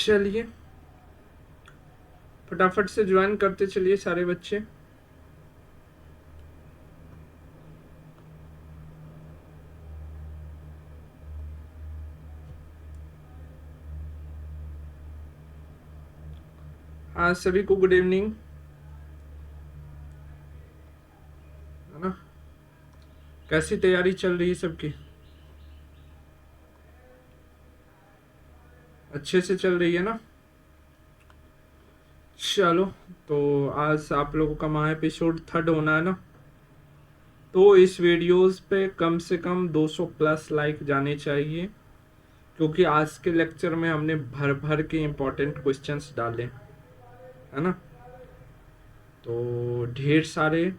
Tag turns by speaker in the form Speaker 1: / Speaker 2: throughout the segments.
Speaker 1: चलिए फटाफट से ज्वाइन करते चलिए सारे बच्चे। हाँ सभी को गुड इवनिंग, है ना। कैसी तैयारी चल रही है सबकी? अच्छे से चल रही है ना। चलो, तो आज आप लोगों का महा एपिसोड 3rd होना है ना। तो इस वीडियोस पे कम से कम 200 प्लस लाइक जाने चाहिए, क्योंकि आज के लेक्चर में हमने भर भर के इम्पोर्टेंट क्वेश्चंस डाले, है ना। तो ढेर सारे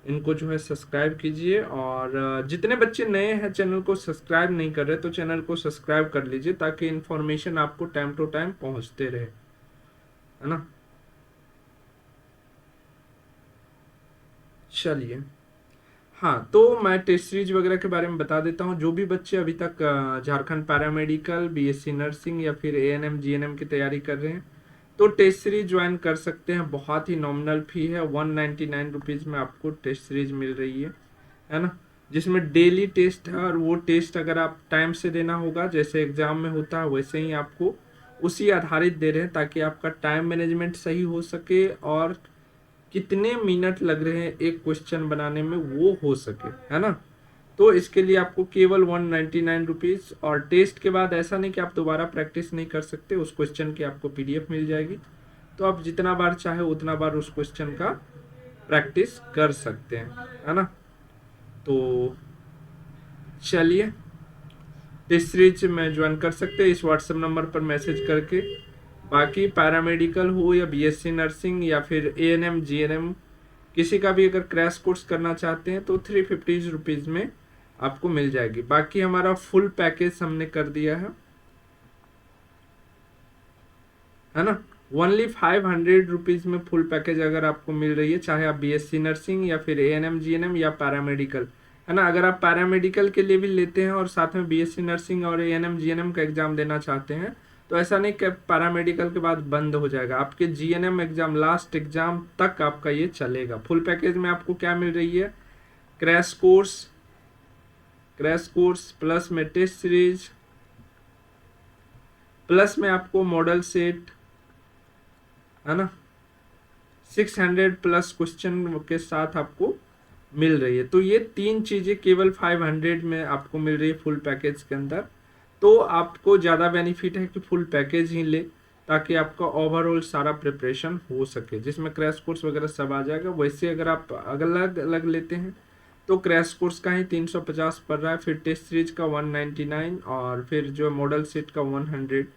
Speaker 1: इनको जो है सब्सक्राइब कीजिए, और जितने बच्चे नए हैं चैनल को सब्सक्राइब नहीं कर रहे तो चैनल को सब्सक्राइब कर लीजिए, ताकि इन्फॉर्मेशन आपको टाइम टू टाइम पहुंचते रहे, है ना। चलिए, हाँ तो मैं टेस्ट सीरीज वगैरह के बारे में बता देता हूँ। जो भी बच्चे अभी तक झारखंड पैरामेडिकल, बीएससी नर्सिंग या फिर एएनएम जीएनएम की तैयारी कर रहे हैं तो टेस्ट सीरीज ज्वाइन कर सकते हैं। बहुत ही नॉमिनल फी है, 199 रुपीज़ में आपको टेस्ट सीरीज मिल रही है ना। जिसमें डेली टेस्ट है, और वो टेस्ट अगर आप टाइम से देना होगा जैसे एग्जाम में होता है वैसे ही आपको उसी आधारित दे रहे हैं, ताकि आपका टाइम मैनेजमेंट सही हो सके और कितने मिनट लग रहे हैं एक क्वेश्चन बनाने में वो हो सके, है ना। तो इसके लिए आपको केवल 199 रुपीज़, और टेस्ट के बाद ऐसा नहीं कि आप दोबारा प्रैक्टिस नहीं कर सकते, उस क्वेश्चन की आपको पीडीएफ मिल जाएगी। तो आप जितना बार चाहे उतना बार उस क्वेश्चन का प्रैक्टिस कर सकते हैं, है ना। तो चलिए, टेस्ट सीरीज में ज्वाइन कर सकते हैं इस व्हाट्सएप नंबर पर मैसेज करके। बाकी पैरामेडिकल हो या बीएससी नर्सिंग या फिर एएनएम जीएनएम, किसी का भी अगर क्रैश कोर्स करना चाहते हैं तो 350 रुपीज़ में आपको मिल जाएगी। बाकी हमारा फुल पैकेज हमने कर दिया है ना। ओनली 500 रुपीज़ में फुल पैकेज अगर आपको मिल रही है, चाहे आप बीएससी नर्सिंग या फिर एएनएम जीएनएम या पैरामेडिकल, है ना। अगर आप पैरामेडिकल के लिए भी लेते हैं और साथ में बीएससी नर्सिंग और एएनएम जीएनएम का एग्जाम देना चाहते हैं तो ऐसा नहीं कि पैरामेडिकल के बाद बंद हो जाएगा, आपके जीएनएम एग्जाम लास्ट एग्जाम तक आपका ये चलेगा। फुल पैकेज में आपको क्या मिल रही है? क्रैश कोर्स प्लस में टेस्ट सीरीज, प्लस में आपको मॉडल सेट, है ना, 600 प्लस क्वेश्चन के साथ आपको मिल रही है। तो ये 3 चीज़ें केवल 500 में आपको मिल रही है फुल पैकेज के अंदर। तो आपको ज़्यादा बेनिफिट है कि फुल पैकेज ही ले, ताकि आपका ओवरऑल सारा प्रिपरेशन हो सके, जिसमें क्रैश कोर्स वगैरह सब आ जाएगा। वैसे अगर आप अलग अलग लेते हैं तो क्रैश कोर्स का ही 350 पड़ रहा है, फिर टेस्ट सीरीज का 199, और फिर जो मॉडल सेट का 100,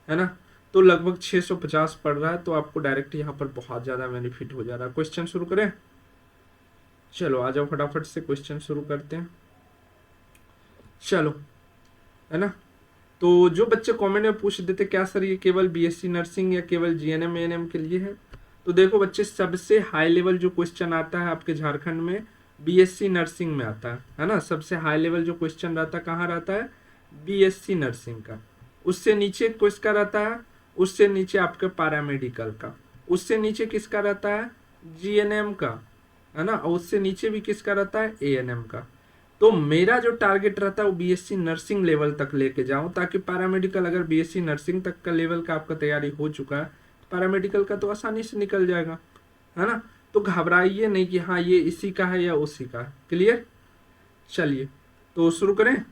Speaker 1: है ना। तो लगभग 650 पड़ रहा है। तो आपको डायरेक्ट यहाँ पर बहुत ज़्यादा बेनिफिट हो जा रहा है। क्वेश्चन शुरू करें? चलो आ जाओ, फटाफट से क्वेश्चन शुरू करते हैं। चलो, है ना। तो जो बच्चे कमेंट में पूछ देते क्या सर ये केवल बीएससी नर्सिंग या केवल जीएनएम एएनएम के लिए है, तो देखो बच्चे, सबसे हाई लेवल जो क्वेश्चन आता है आपके झारखंड में बीएससी नर्सिंग में आता है ना। सबसे हाई लेवल जो क्वेश्चन रहता है कहाँ रहता है? बीएससी नर्सिंग का। उससे नीचे किसका रहता है? उससे नीचे आपके पैरामेडिकल का। उससे नीचे किसका रहता है? जीएनएम का, है ना। और उससे नीचे भी किसका रहता है? एएनएम का। तो मेरा जो टारगेट रहता है वो बीएससी नर्सिंग लेवल तक लेके जाऊं, ताकि पैरामेडिकल अगर बीएससी नर्सिंग तक का लेवल का आपका तैयारी हो चुका है तो पैरामेडिकल का तो आसानी से निकल जाएगा, है ना। तो घबराइए नहीं कि हाँ ये इसी का है या उसी का है। क्लियर? चलिए तो शुरू करें।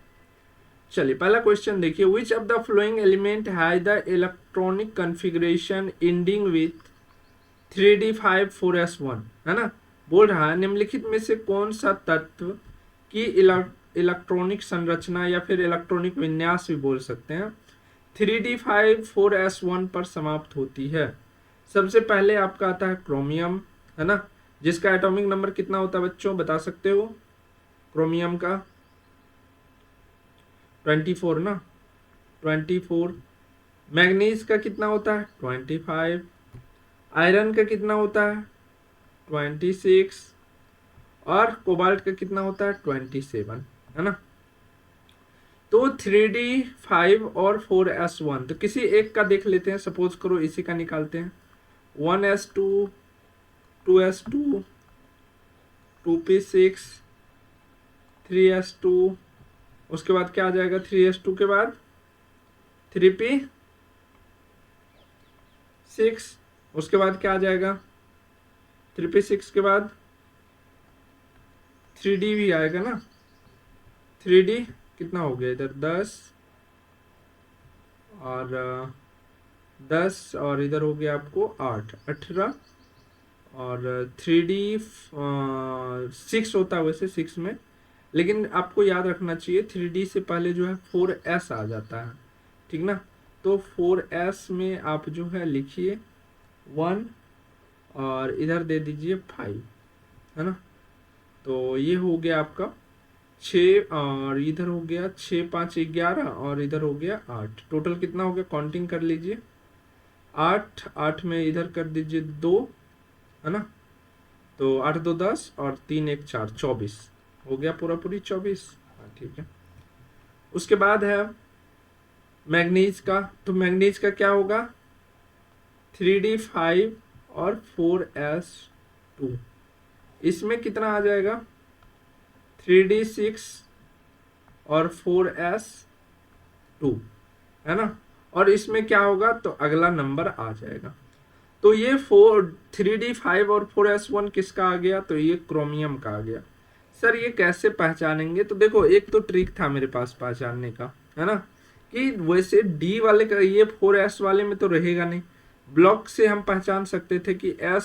Speaker 1: चलिए, पहला क्वेश्चन देखिए, which of the flowing element has the electronic configuration ending with 3D54S1, है ना। बोल रहा है निम्नलिखित में से कौन सा तत्व की इलेक्ट्रॉनिक संरचना या फिर इलेक्ट्रॉनिक विन्यास भी बोल सकते हैं 3D54S1 पर समाप्त होती है। सबसे पहले आपका आता है क्रोमियम, है ना, जिसका एटॉमिक नंबर कितना होता है बच्चों, बता सकते हो? क्रोमियम का 24 ना, 24। मैग्नीज का कितना होता है? 25। आयरन का कितना होता है? 26। और कोबाल्ट का कितना होता है? 27, है ना। तो 3D5 और 4S1, तो किसी एक का देख लेते हैं, सपोज करो इसी का निकालते हैं। 1S2, 2S2, 2P6, 3S2, उसके बाद क्या आ जाएगा 3S2 के बाद 3P6, उसके बाद क्या आ जाएगा 3P6 के बाद 3D भी आएगा ना। 3D कितना हो गया इधर 10 और 10 और इधर हो गया आपको 8, 18 और 3D 6 होता है वैसे 6 में, लेकिन आपको याद रखना चाहिए 3D से पहले जो है 4S आ जाता है, ठीक ना। तो 4S में आप जो है लिखिए 1 और इधर दे दीजिए 5, है ना। तो ये हो गया आपका 6 और इधर हो गया 6 5 11 और इधर हो गया 8, टोटल कितना हो गया काउंटिंग कर लीजिए 8, 8 में इधर कर दीजिए 2, है ना। तो 8 2 10 और 3 1 4, 24 हो गया पूरा पूरी 24। हाँ ठीक है। उसके बाद है मैग्नीज का, तो मैग्नीज का क्या होगा 3D5 और 4S2, इसमें कितना आ जाएगा 3D6 और 4S2, है ना। और इसमें क्या होगा तो अगला नंबर आ जाएगा। तो ये 3D5 और 4S1 किसका आ गया, तो ये क्रोमियम का आ गया। सर ये कैसे पहचानेंगे, तो देखो एक तो ट्रिक था मेरे पास पहचानने का, है ना, कि वैसे डी वाले का ये 4S वाले में तो रहेगा नहीं, ब्लॉक से हम पहचान सकते थे कि S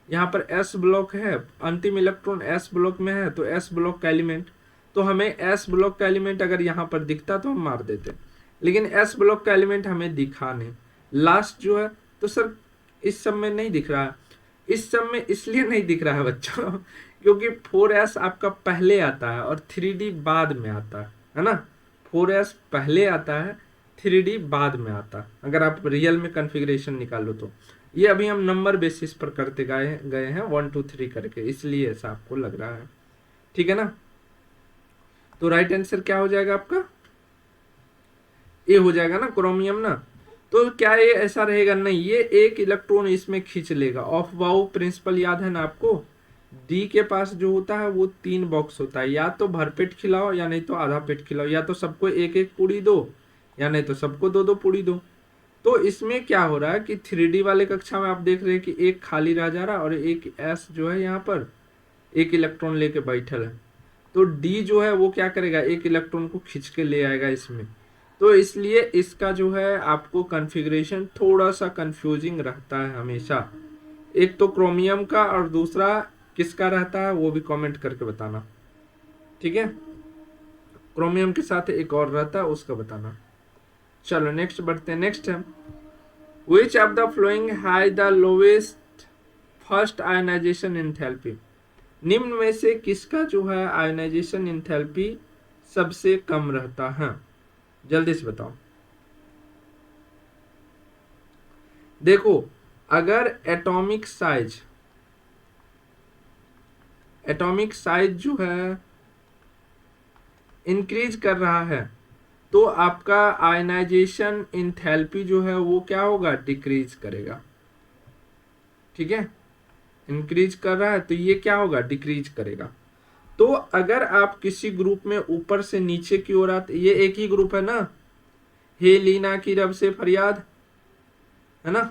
Speaker 1: यहाँ पर S ब्लॉक है, अंतिम इलेक्ट्रॉन S ब्लॉक में है, तो S ब्लॉक का एलिमेंट, तो हमें S ब्लॉक का एलिमेंट अगर यहाँ पर दिखता तो हम मार देते, लेकिन S ब्लॉक का एलिमेंट हमें दिखा नहीं, लास्ट जो है। तो सर इस सब में नहीं दिख रहा है, इस सब में इसलिए नहीं दिख रहा है बच्चों क्योंकि 4S आपका पहले आता है और 3D बाद में आता है ना। 4S पहले आता है, 3D बाद में आता है, अगर आप रियल में कॉन्फ़िगरेशन निकालो तो। ये अभी हम नंबर बेसिस पर करते गए हैं 1 2 3 करके, इसलिए ऐसा आपको लग रहा है, ठीक है ना। तो राइट आंसर क्या हो जाएगा आपका, ये हो जाएगा ना क्रोमियम ना। तो क्या ये ऐसा रहेगा, नहीं, ये एक इलेक्ट्रॉन इसमें खींच लेगा। ऑफ बाउ प्रिंसिपल याद है ना आपको, डी के पास जो होता है वो 3 बॉक्स होता है, या तो भरपेट खिलाओ या नहीं तो आधा पेट खिलाओ, या तो सबको एक एक पूड़ी दो या नहीं तो सबको 2 2 पूड़ी दो। तो इसमें क्या हो रहा है कि 3D वाले कक्षा में आप देख रहे हैं कि एक खाली रह जा रहा है और एक एस जो है यहाँ पर एक इलेक्ट्रॉन लेके बैठल है। तो डी जो है वो क्या करेगा, एक इलेक्ट्रॉन को खींच के ले आएगा इसमें। तो इसलिए इसका जो है आपको कॉन्फ़िगरेशन थोड़ा सा कंफ्यूजिंग रहता है हमेशा, एक तो क्रोमियम का और दूसरा किसका रहता है वो भी कमेंट करके बताना, ठीक है। क्रोमियम के साथ एक और रहता है उसका बताना। चलो नेक्स्ट बढ़ते हैं। नेक्स्ट है which of the flowing has the lowest first ionization enthalpy, निम्न में से किसका जो है आयोनाइजेशन एंथैल्पी सबसे कम रहता है, जल्दी से बताओ। देखो अगर एटॉमिक साइज जो है इंक्रीज कर रहा है तो आपका आयनाइजेशन एंथैल्पी जो है वो क्या होगा, डिक्रीज करेगा, ठीक है। इंक्रीज कर रहा है तो ये क्या होगा, डिक्रीज करेगा। तो अगर आप किसी ग्रुप में ऊपर से नीचे की ओर आते, ये एक ही ग्रुप है ना, हे लीना की रब से फरियाद, है ना।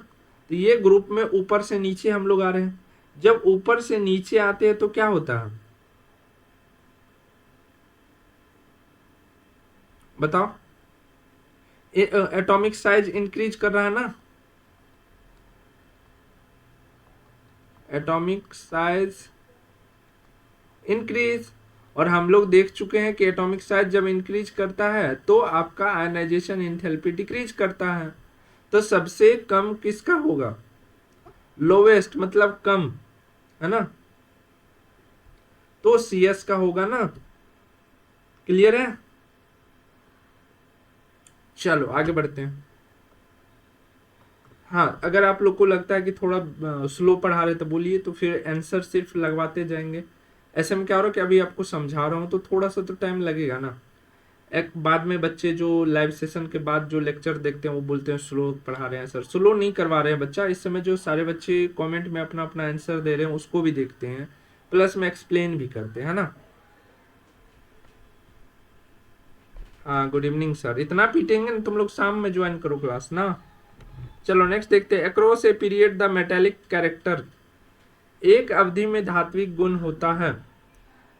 Speaker 1: तो ये ग्रुप में ऊपर से नीचे हम लोग आ रहे हैं, जब ऊपर से नीचे आते हैं तो क्या होता है बताओ, एटॉमिक साइज इंक्रीज कर रहा है ना, एटॉमिक साइज इंक्रीज। और हम लोग देख चुके हैं कि एटॉमिक साइज जब इंक्रीज करता है तो आपका आयनाइजेशन एंथैल्पी डिक्रीज करता है। तो सबसे कम किसका होगा, लोवेस्ट मतलब कम, है ना, तो CS का होगा ना, क्लियर है। चलो आगे बढ़ते हैं। हाँ अगर आप लोग को लगता है कि थोड़ा स्लो पढ़ा रहे तो बोलिए, तो फिर आंसर सिर्फ लगवाते जाएंगे। ऐसे में क्या हो रहा है कि अभी आपको समझा रहा हूँ तो थोड़ा सा तो टाइम लगेगा ना, एक बाद में बच्चे जो लाइव सेशन के बाद जो लेक्चर देखते हैं वो बोलते हैं स्लो पढ़ा रहे हैं सर। स्लो नहीं करवा रहे हैं बच्चा, इस समय जो सारे बच्चे कमेंट में अपना अपना आंसर दे रहे हैं उसको भी देखते हैं, प्लस में एक्सप्लेन भी करते हैं, है ना। हाँ गुड इवनिंग सर, इतना पीटेंगे ना तुम लोग, शाम में ज्वाइन करो क्लास ना। चलो नेक्स्ट देखते हैं। Across a period the metallic character, एक अवधि में धात्विक गुण होता है।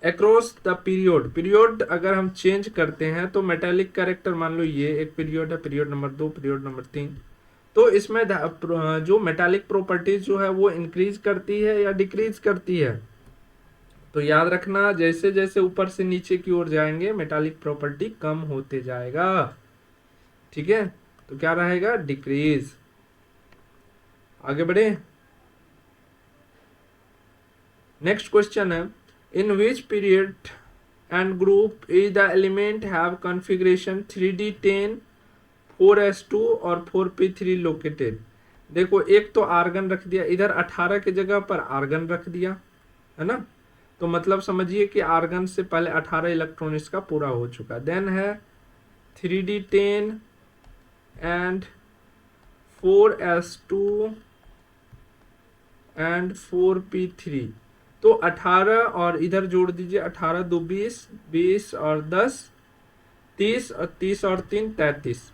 Speaker 1: अक्रॉस द पीरियड, पीरियड अगर हम चेंज करते हैं तो मेटेलिक कैरेक्टर, मान लो ये एक पीरियड है, पीरियड नंबर 2, पीरियड नंबर 3, तो इसमें जो मेटालिक प्रॉपर्टीज जो है वो इंक्रीज करती है या डिक्रीज करती है। तो याद रखना जैसे जैसे ऊपर से नीचे की ओर जाएंगे मेटालिक प्रॉपर्टी कम होते जाएगा, ठीक है। तो क्या रहेगा, डिक्रीज। आगे बढ़े, नेक्स्ट क्वेश्चन है, in which period and group is the element have configuration 3d10 4s2 और 4p3 लोकेटेड। देखो एक तो आर्गन रख दिया इधर, 18 की जगह पर आर्गन रख दिया, है ना। तो मतलब समझिए कि आर्गन से पहले 18 इलेक्ट्रॉन इसका पूरा हो चुका। देन है 3d10 and 4s2 and 4p3, तो 18 और इधर जोड़ दीजिए, 18 2 20, 20 और 10 30, और 30 और 3 33,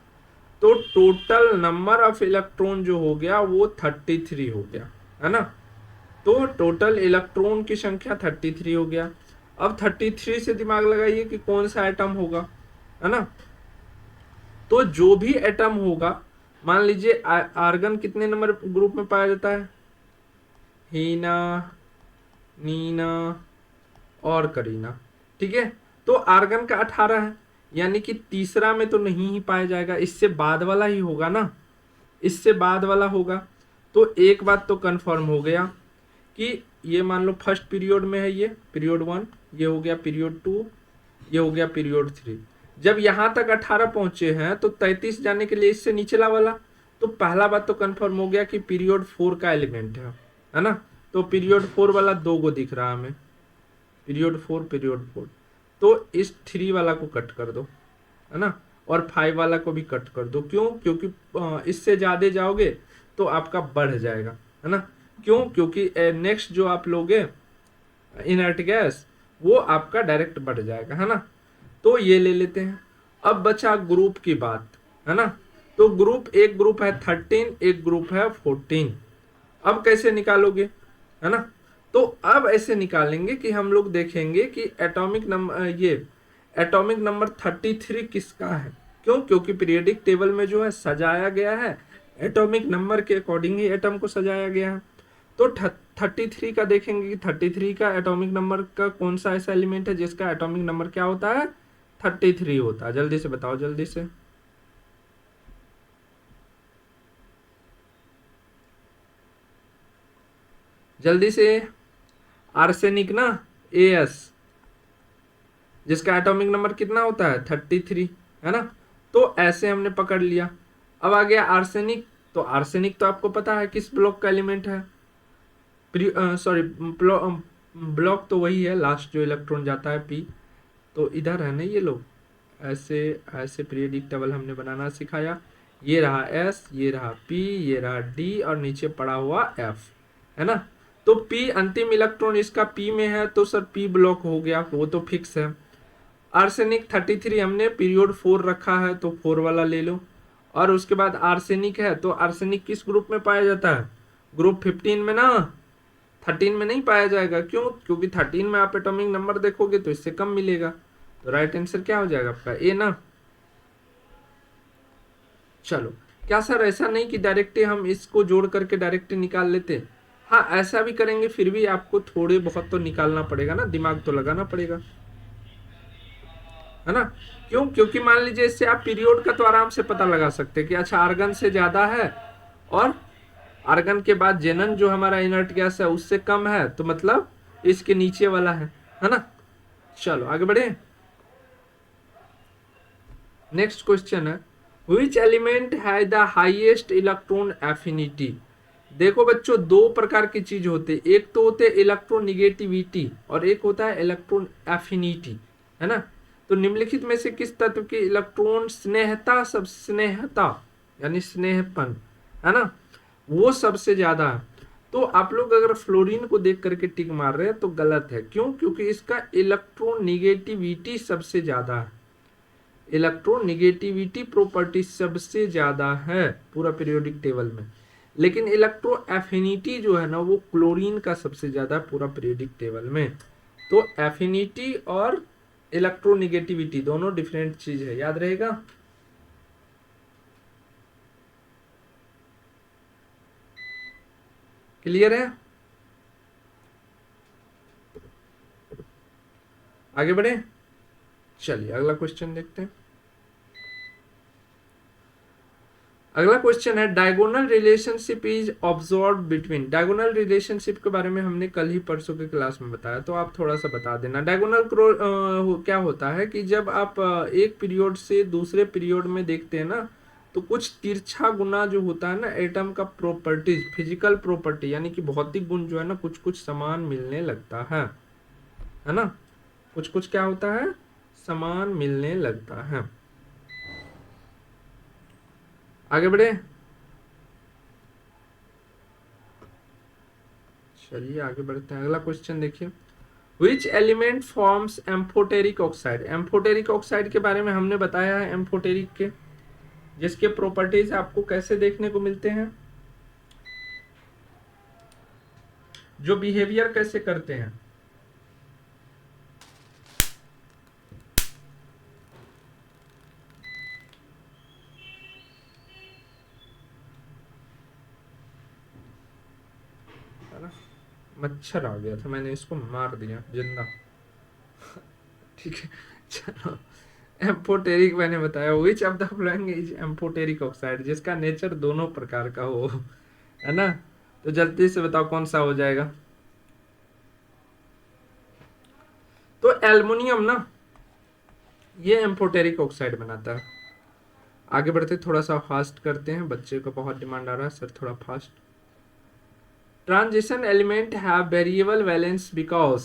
Speaker 1: तो टोटल नंबर ऑफ इलेक्ट्रॉन जो हो गया वो 33 हो गया, है ना। तो टोटल इलेक्ट्रॉन की संख्या 33 हो गया। अब 33 से दिमाग लगाइए कि कौन सा एटम होगा, है ना। तो जो भी एटम होगा, मान लीजिए आर्गन कितने नंबर ग्रुप में पाया जाता है, हीना, नीना और करीना, ठीक है। तो आर्गन का 18 है, यानी कि तीसरा में तो नहीं ही पाया जाएगा, इससे बाद वाला ही होगा ना, इससे बाद वाला होगा। तो एक बात तो कंफर्म हो गया कि ये मान लो फर्स्ट पीरियड में है, ये पीरियड 1, ये हो गया पीरियड 2, ये हो गया पीरियड 3। जब यहाँ तक 18 पहुंचे हैं तो 33 जाने के लिए इससे निचला वाला, तो पहला बात तो कंफर्म हो गया कि पीरियड 4 का एलिमेंट है ना। तो पीरियड 4 वाला 2 को दिख रहा है हमें, पीरियड 4 पीरियड 4, तो इस 3 वाला को कट कर दो, है ना, और 5 वाला को भी कट कर दो। क्यों, क्योंकि इससे ज़्यादा जाओगे तो आपका बढ़ जाएगा, है ना। क्यों, क्योंकि नेक्स्ट जो आप लोगे इनर्ट गैस वो आपका डायरेक्ट बढ़ जाएगा, है ना। तो ये ले लेते हैं। अब बचा ग्रुप की बात, है ना। तो ग्रुप, एक ग्रुप है 13, एक ग्रुप है 14। अब कैसे निकालोगे, है ना। तो अब ऐसे निकालेंगे कि हम लोग देखेंगे कि एटॉमिक नंबर, ये एटॉमिक नंबर 33 किसका है। क्यों, क्योंकि पीरियोडिक टेबल में जो है सजाया गया है एटॉमिक नंबर के अकॉर्डिंग ही एटम को सजाया गया है। तो 33 का देखेंगे कि 33 का एटॉमिक नंबर का कौन सा ऐसा एलिमेंट है जिसका एटॉमिक नंबर क्या होता है, 33 होता है। जल्दी से बताओ, जल्दी से। जल्दी से। आर्सेनिक ना, AS, जिसका एटॉमिक नंबर कितना होता है 33, है ना। तो ऐसे हमने पकड़ लिया। अब आ गया आर्सेनिक, तो आर्सेनिक तो आपको पता है किस ब्लॉक का एलिमेंट है, सॉरी ब्लॉक तो वही है, लास्ट जो इलेक्ट्रॉन जाता है P। तो इधर है ना, ये लोग ऐसे ऐसे पीरियोडिक टेबल हमने बनाना सिखाया। ये रहा S, ये रहा P, ये रहा D और नीचे पड़ा हुआ F, है ना। तो P अंतिम इलेक्ट्रॉन इसका P में है, तो सर P ब्लॉक हो गया, वो तो फिक्स है। आर्सेनिक 33 हमने पीरियड 4 रखा है, तो 4 वाला ले लो। और उसके बाद आर्सेनिक है, तो आर्सेनिक किस ग्रुप में पाया जाता है, ग्रुप 15 में ना, 13 में नहीं पाया जाएगा। क्यों, क्योंकि 13 में आप एटॉमिक नंबर देखोगे तो इससे कम मिलेगा। तो राइट आंसर क्या हो जाएगा आपका, A ना। चलो, क्या सर ऐसा नहीं कि डायरेक्ट हम इसको जोड़ करके डायरेक्ट निकाल लेते, हाँ ऐसा भी करेंगे, फिर भी आपको थोड़े बहुत तो निकालना पड़ेगा ना, दिमाग तो लगाना पड़ेगा, है ना। क्यों, क्योंकि मान लीजिए इससे आप पीरियड का तो आराम से पता लगा सकते हैं कि अच्छा आर्गन से ज्यादा है और आर्गन के बाद जेनन जो हमारा इनर्ट गैस है उससे कम है, तो मतलब इसके नीचे वाला है ना। चलो आगे बढ़े। नेक्स्ट क्वेश्चन है, which element has the highest electron affinity. देखो बच्चों, दो प्रकार की चीज होते हैं, एक तो होते हैं इलेक्ट्रोनिगेटिविटी और एक होता है इलेक्ट्रॉन एफिनिटी, है ना। तो निम्नलिखित में से किस तत्व के इलेक्ट्रॉन स्नेहता यानी स्नेहपन, है ना, वो सबसे ज्यादा है। तो आप लोग अगर फ्लोरीन को देख करके टिक मार रहे हैं तो गलत है। क्यों? क्योंकि इसका इलेक्ट्रोनिगेटिविटी सबसे ज्यादा है, इलेक्ट्रोनिगेटिविटी प्रॉपर्टी सबसे ज्यादा है पूरा पीरियोडिक टेबल में। लेकिन इलेक्ट्रो एफिनिटी जो है ना वो क्लोरीन का सबसे ज्यादा है पूरा पीरियोडिक टेबल में। तो एफिनिटी और इलेक्ट्रोनिगेटिविटी दोनों डिफरेंट चीज है, याद रहेगा। क्लियर है? आगे बढ़े, चलिए अगला क्वेश्चन देखते हैं। अगला क्वेश्चन है diagonal relationship is observe between. Diagonal relationship के बारे में हमने कल ही परसों के क्लास में बताया, तो आप थोड़ा सा बता देना। डायगोनल क्या होता है कि जब आप एक पीरियड से दूसरे पीरियड में देखते हैं ना, तो कुछ तिरछा गुना जो होता है ना एटम का प्रॉपर्टीज, फिजिकल प्रॉपर्टी यानी कि भौतिक गुण जो है ना कुछ कुछ समान मिलने लगता है ना, कुछ कुछ क्या होता है, समान मिलने लगता है। आगे बढ़े, चलिए आगे बढ़ते हैं। अगला क्वेश्चन देखिए, which element forms amphoteric oxide. Amphoteric oxide के बारे में हमने बताया है, एम्फोटेरिक के जिसके प्रॉपर्टीज आपको कैसे देखने को मिलते हैं, जो बिहेवियर कैसे करते हैं। मच्छर आ गया था, मैंने इसको मार दिया जिंदा। ठीक है, चलो। एम्फोटेरिक मैंने बताया, which of the following is amphoteric oxide, जिसका नेचर दोनों प्रकार का हो, है ना। तो जल्दी से बताओ कौन सा हो जाएगा। तो एल्युमिनियम ना, ये एम्फोटेरिक ऑक्साइड बनाता है। आगे बढ़ते, थोड़ा सा फास्ट करते हैं, बच्चे का बहुत डिमांड आ रहा है सर थोड़ा fast. Transition element have variable valence because.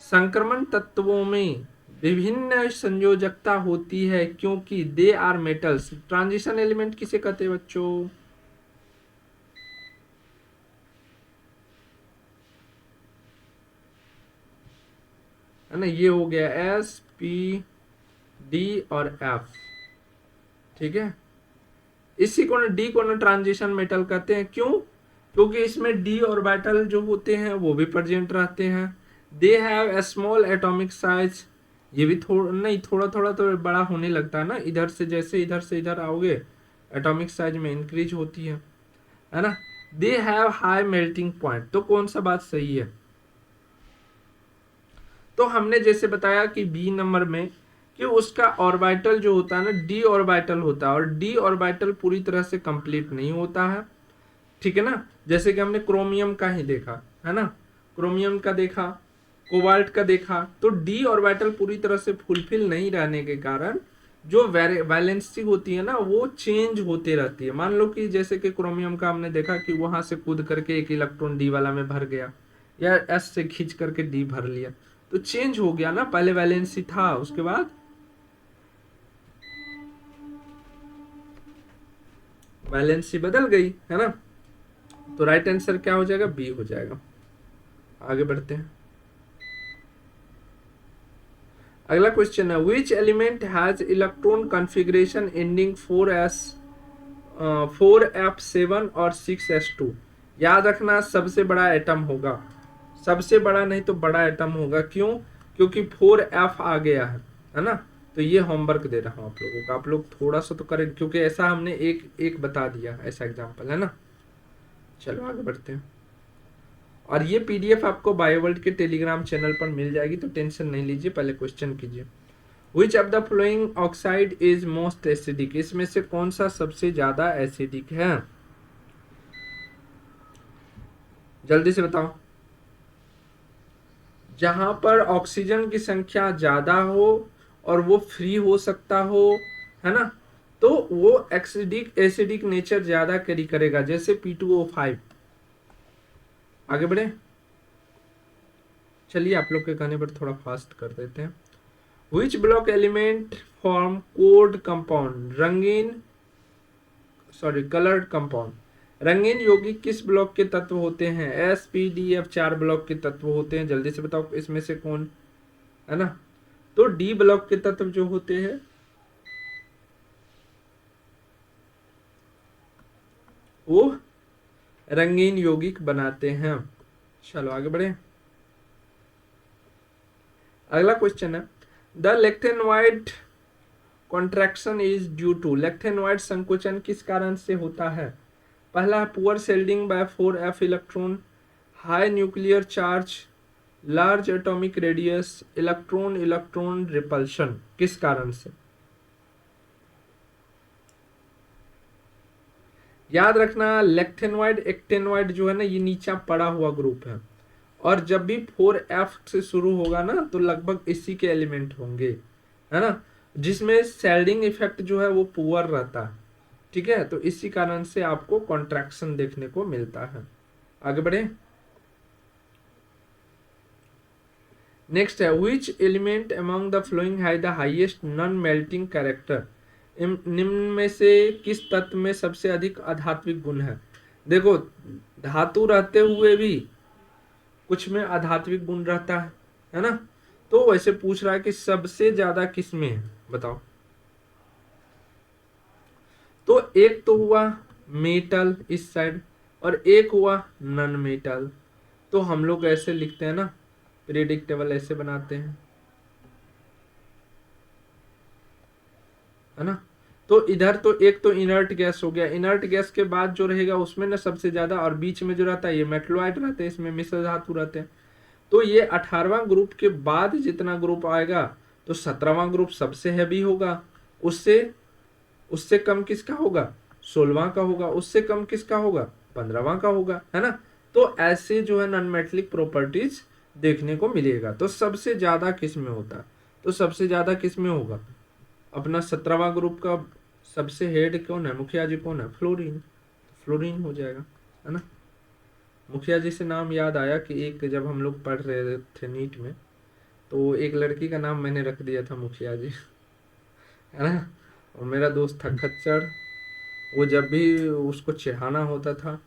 Speaker 1: संक्रमण तत्वों में विभिन्न संयोजकता होती है क्योंकि they are metals. Transition element किसे कहते हैं बच्चों? है ना, ये हो गया एस पी डी और एफ, ठीक है। इसी को ना डी को ना ट्रांजिशन मेटल कहते हैं। क्यों? क्योंकि इसमें डी ऑर्बिटल जो होते हैं वो भी प्रेजेंट रहते हैं। They have a small atomic size, ये भी थोड़ा नहीं थोड़ा थोड़ा तो बड़ा होने लगता है ना, इधर से जैसे इधर से इधर आओगे एटॉमिक साइज में इंक्रीज होती है ना। They have high melting point, तो कौन सा बात सही है? तो हमने जैसे बताया कि बी नंबर में कि उसका ऑर्बिटल जो होता है ना डी ऑर्बिटल होता है, और डी ऑर्बिटल पूरी तरह से कंप्लीट नहीं होता है, ठीक है ना। जैसे कि हमने क्रोमियम का ही देखा है ना, क्रोमियम का देखा, कोबाल्ट का देखा, तो डी ऑर्बिटल पूरी तरह से फुलफिल नहीं रहने के कारण जो वैलेंसी होती है ना वो चेंज होते रहती है। मान लो कि जैसे कि क्रोमियम का हमने देखा कि वहां से कूद करके एक इलेक्ट्रॉन डी वाला में भर गया, या एस से खींच करके डी भर लिया, तो चेंज हो गया ना, पहले वैलेंसी था उसके बाद वैलेंसी बदल गई, है ना। तो राइट आंसर क्या हो जाएगा? बी हो जाएगा। आगे बढ़ते हैं। अगला क्वेश्चन है, which element has electron configuration ending 4f7 और 6s2। याद रखना सबसे बड़ा एटम होगा, सबसे बड़ा नहीं तो बड़ा एटम होगा। क्यों? क्योंकि 4f आ गया है ना। तो ये होमवर्क दे रहा हूं आप लोगों का, आप लोग थोड़ा सा तो करें, क्योंकि ऐसा हमने एक एक बता दिया, ऐसा एग्जांपल है ना। चलो आगे बढ़ते हैं। और ये पीडीएफ आपको बायोवर्ल्ड के टेलीग्राम चैनल पर मिल जाएगी, तो टेंशन नहीं लीजिए, पहले क्वेश्चन कीजिए। Which of the flowing oxide is most acidic. इसमें से कौन सा सबसे ज्यादा एसिडिक है? जल्दी से बताओ। जहां पर ऑक्सीजन की संख्या ज्यादा हो और वो फ्री हो सकता हो, है ना, तो वो एसिडिक नेचर ज्यादा कैरी करेगा, जैसे P2O5। आगे बढ़े, चलिए आप लोग के कहने पर थोड़ा फास्ट कर देते हैं। Which block element form cold compound colored compound। रंगीन यौगिक किस ब्लॉक के तत्व होते हैं? S P D F 4 block के तत्व होते हैं। जल्दी से बताओ इसमें से कौन है ना। तो डी ब्लॉक के तत्व जो होते हैं वो रंगीन यौगिक बनाते हैं। चलो आगे बढ़े। अगला क्वेश्चन है the lanthanoid contraction is due to. Lanthanoid संकोचन किस कारण से होता है? पहला poor shielding by 4f electron, high nuclear charge, large atomic radius, electron electron repulsion. किस कारण से? याद रखना लेक्थेनॉइड एक्टेनॉइड जो है ना ये नीचा पड़ा हुआ ग्रुप है, और जब भी 4f से शुरू होगा ना तो लगभग इसी के एलिमेंट होंगे, है ना, जिसमें शेल्डिंग इफेक्ट जो है वो पुअर रहता है। ठीक है, तो इसी कारण से आपको कॉन्ट्रैक्शन देखने को मिलता है। आगे बढ़े। नेक्स्ट है which element among the flowing has the highest non melting character. निम्न में से किस तत्व में सबसे अधिक अधात्विक गुण है? देखो धातु रहते हुए भी कुछ में अधात्विक गुण रहता है ना। तो वैसे पूछ रहा है कि सबसे ज्यादा किस में है, बताओ। तो एक तो हुआ मेटल इस साइड और एक हुआ नॉन मेटल। तो हम लोग ऐसे लिखते हैं ना, पीरियडिक टेबल ऐसे बनाते हैं, है ना। तो इधर तो एक तो इनर्ट गैस हो गया, इनर्ट गैस के बाद जो रहेगा उसमें ना सबसे ज्यादा, और बीच में जो रहता है ये मेटलोइड रहते हैं, इसमें मिश्र धातु रहते हैं। तो ये 18वां ग्रुप के बाद जितना ग्रुप आएगा तो 17वां ग्रुप सबसे हैवी होगा, उससे उससे कम किसका होगा? 16वां का होगा, उससे कम किसका होगा? 15वां का होगा, है ना। तो ऐसे जो है नॉन मेटेलिक प्रॉपर्टीज देखने को मिलेगा। तो सबसे ज्यादा किस में होता है? तो सबसे ज्यादा किस में होगा? अपना 17वां ग्रुप का सबसे हेड कौन है, मुखिया जी कौन है? फ्लोरीन। फ्लोरीन हो जाएगा, है ना। मुखिया जी से नाम याद आया कि एक जब हम लोग पढ़ रहे थे नीट में, तो एक लड़की का नाम मैंने रख दिया था मुखिया जी, है ना। और मेरा दोस्त था खच्चर, वो जब भी उसको चिढ़ाना होता था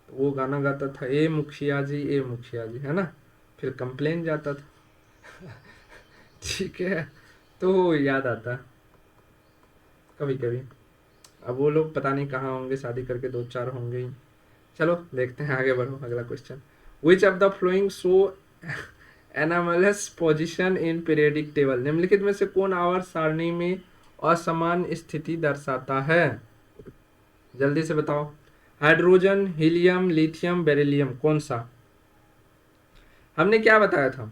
Speaker 1: तो वो गाना गाता था, ए मुखिया जी ए मुखिया जी, है ना। फिर कंप्लेन जाता था ठीक है, तो याद आता कभी कभी। अब वो लोग पता नहीं कहाँ होंगे, शादी करके 2-4 होंगे ही। चलो देखते हैं, आगे बढ़ो। अगला question, which of the flowing show anomalous position in periodic table. निम्नलिखित में से कौन आवर्त सारणी में असमान स्थिति दर्शाता है? जल्दी से बताओ। हाइड्रोजन, हीलियम, लिथियम, बेरिलियम, कौन सा? हमने क्या बताया था?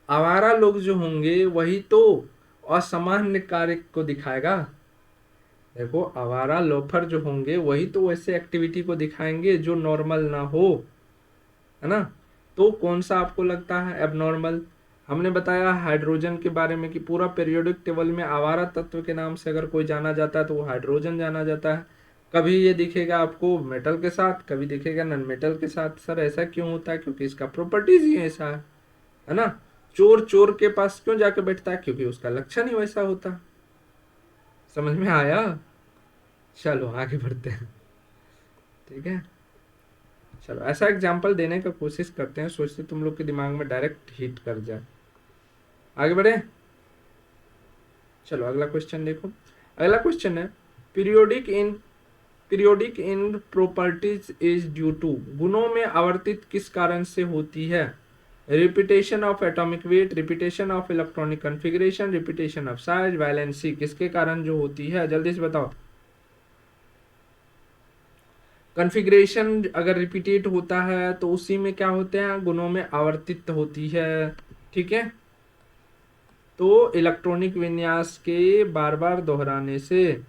Speaker 1: आवारा लोग जो होंगे वही तो असामान्य कार्य को दिखाएगा। देखो आवारा लोफर जो होंगे वही तो वैसे एक्टिविटी को दिखाएंगे जो नॉर्मल ना हो, है ना। तो कौन सा आपको लगता है एबनॉर्मल? हमने बताया हाइड्रोजन के बारे में कि पूरा पीरियोडिक टेबल में आवारा तत्व के नाम से अगर कोई जाना जाता है तो वो हाइड्रोजन जाना जाता है। कभी ये दिखेगा आपको मेटल के साथ, कभी दिखेगा नॉन मेटल के साथ। सर ऐसा क्यों होता है? क्योंकि इसका प्रॉपर्टीज ही ऐसा है ना। चोर चोर के पास क्यों जाके बैठता है? क्योंकि उसका लक्षण ही वैसा होता है। समझ में आया? चलो आगे बढ़ते हैं, ठीक है। चलो ऐसा एग्जाम्पल देने का कोशिश करते हैं, सोचते तुम लोग के दिमाग में डायरेक्ट हिट कर जाए। आगे बढ़े। चलो अगला क्वेश्चन देखो। अगला क्वेश्चन है periodic in properties is due to. गुणों में आवर्तित किस कारण से होती है? Repetition of atomic weight, repetition of electronic configuration, repetition of size, valency, किसके कारण जो होती है? जल्दी से बताओ। कॉन्फ़िगरेशन अगर रिपीटेट होता है तो उसी में क्या होते हैं? गुणों में आवर्तित होती है, ठीक है। तो इलेक्ट्रॉनिक विन्यास के बार बार दोहराने से।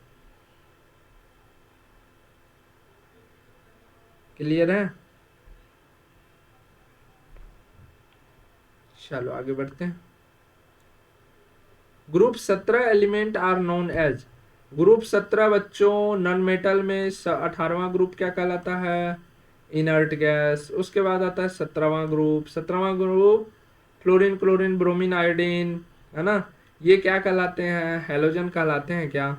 Speaker 1: क्लियर है? चलो आगे बढ़ते हैं। Group 17 element are known as. Group 17 बच्चों नॉन मेटल में 18वां ग्रुप क्या कहलाता है? Inert gas. उसके बाद आता है 17वां ग्रुप। 17वां group fluorine, chlorine, bromine, iodine, है ना। ये क्या कहलाते हैं, हैलोजन कहलाते हैं क्या,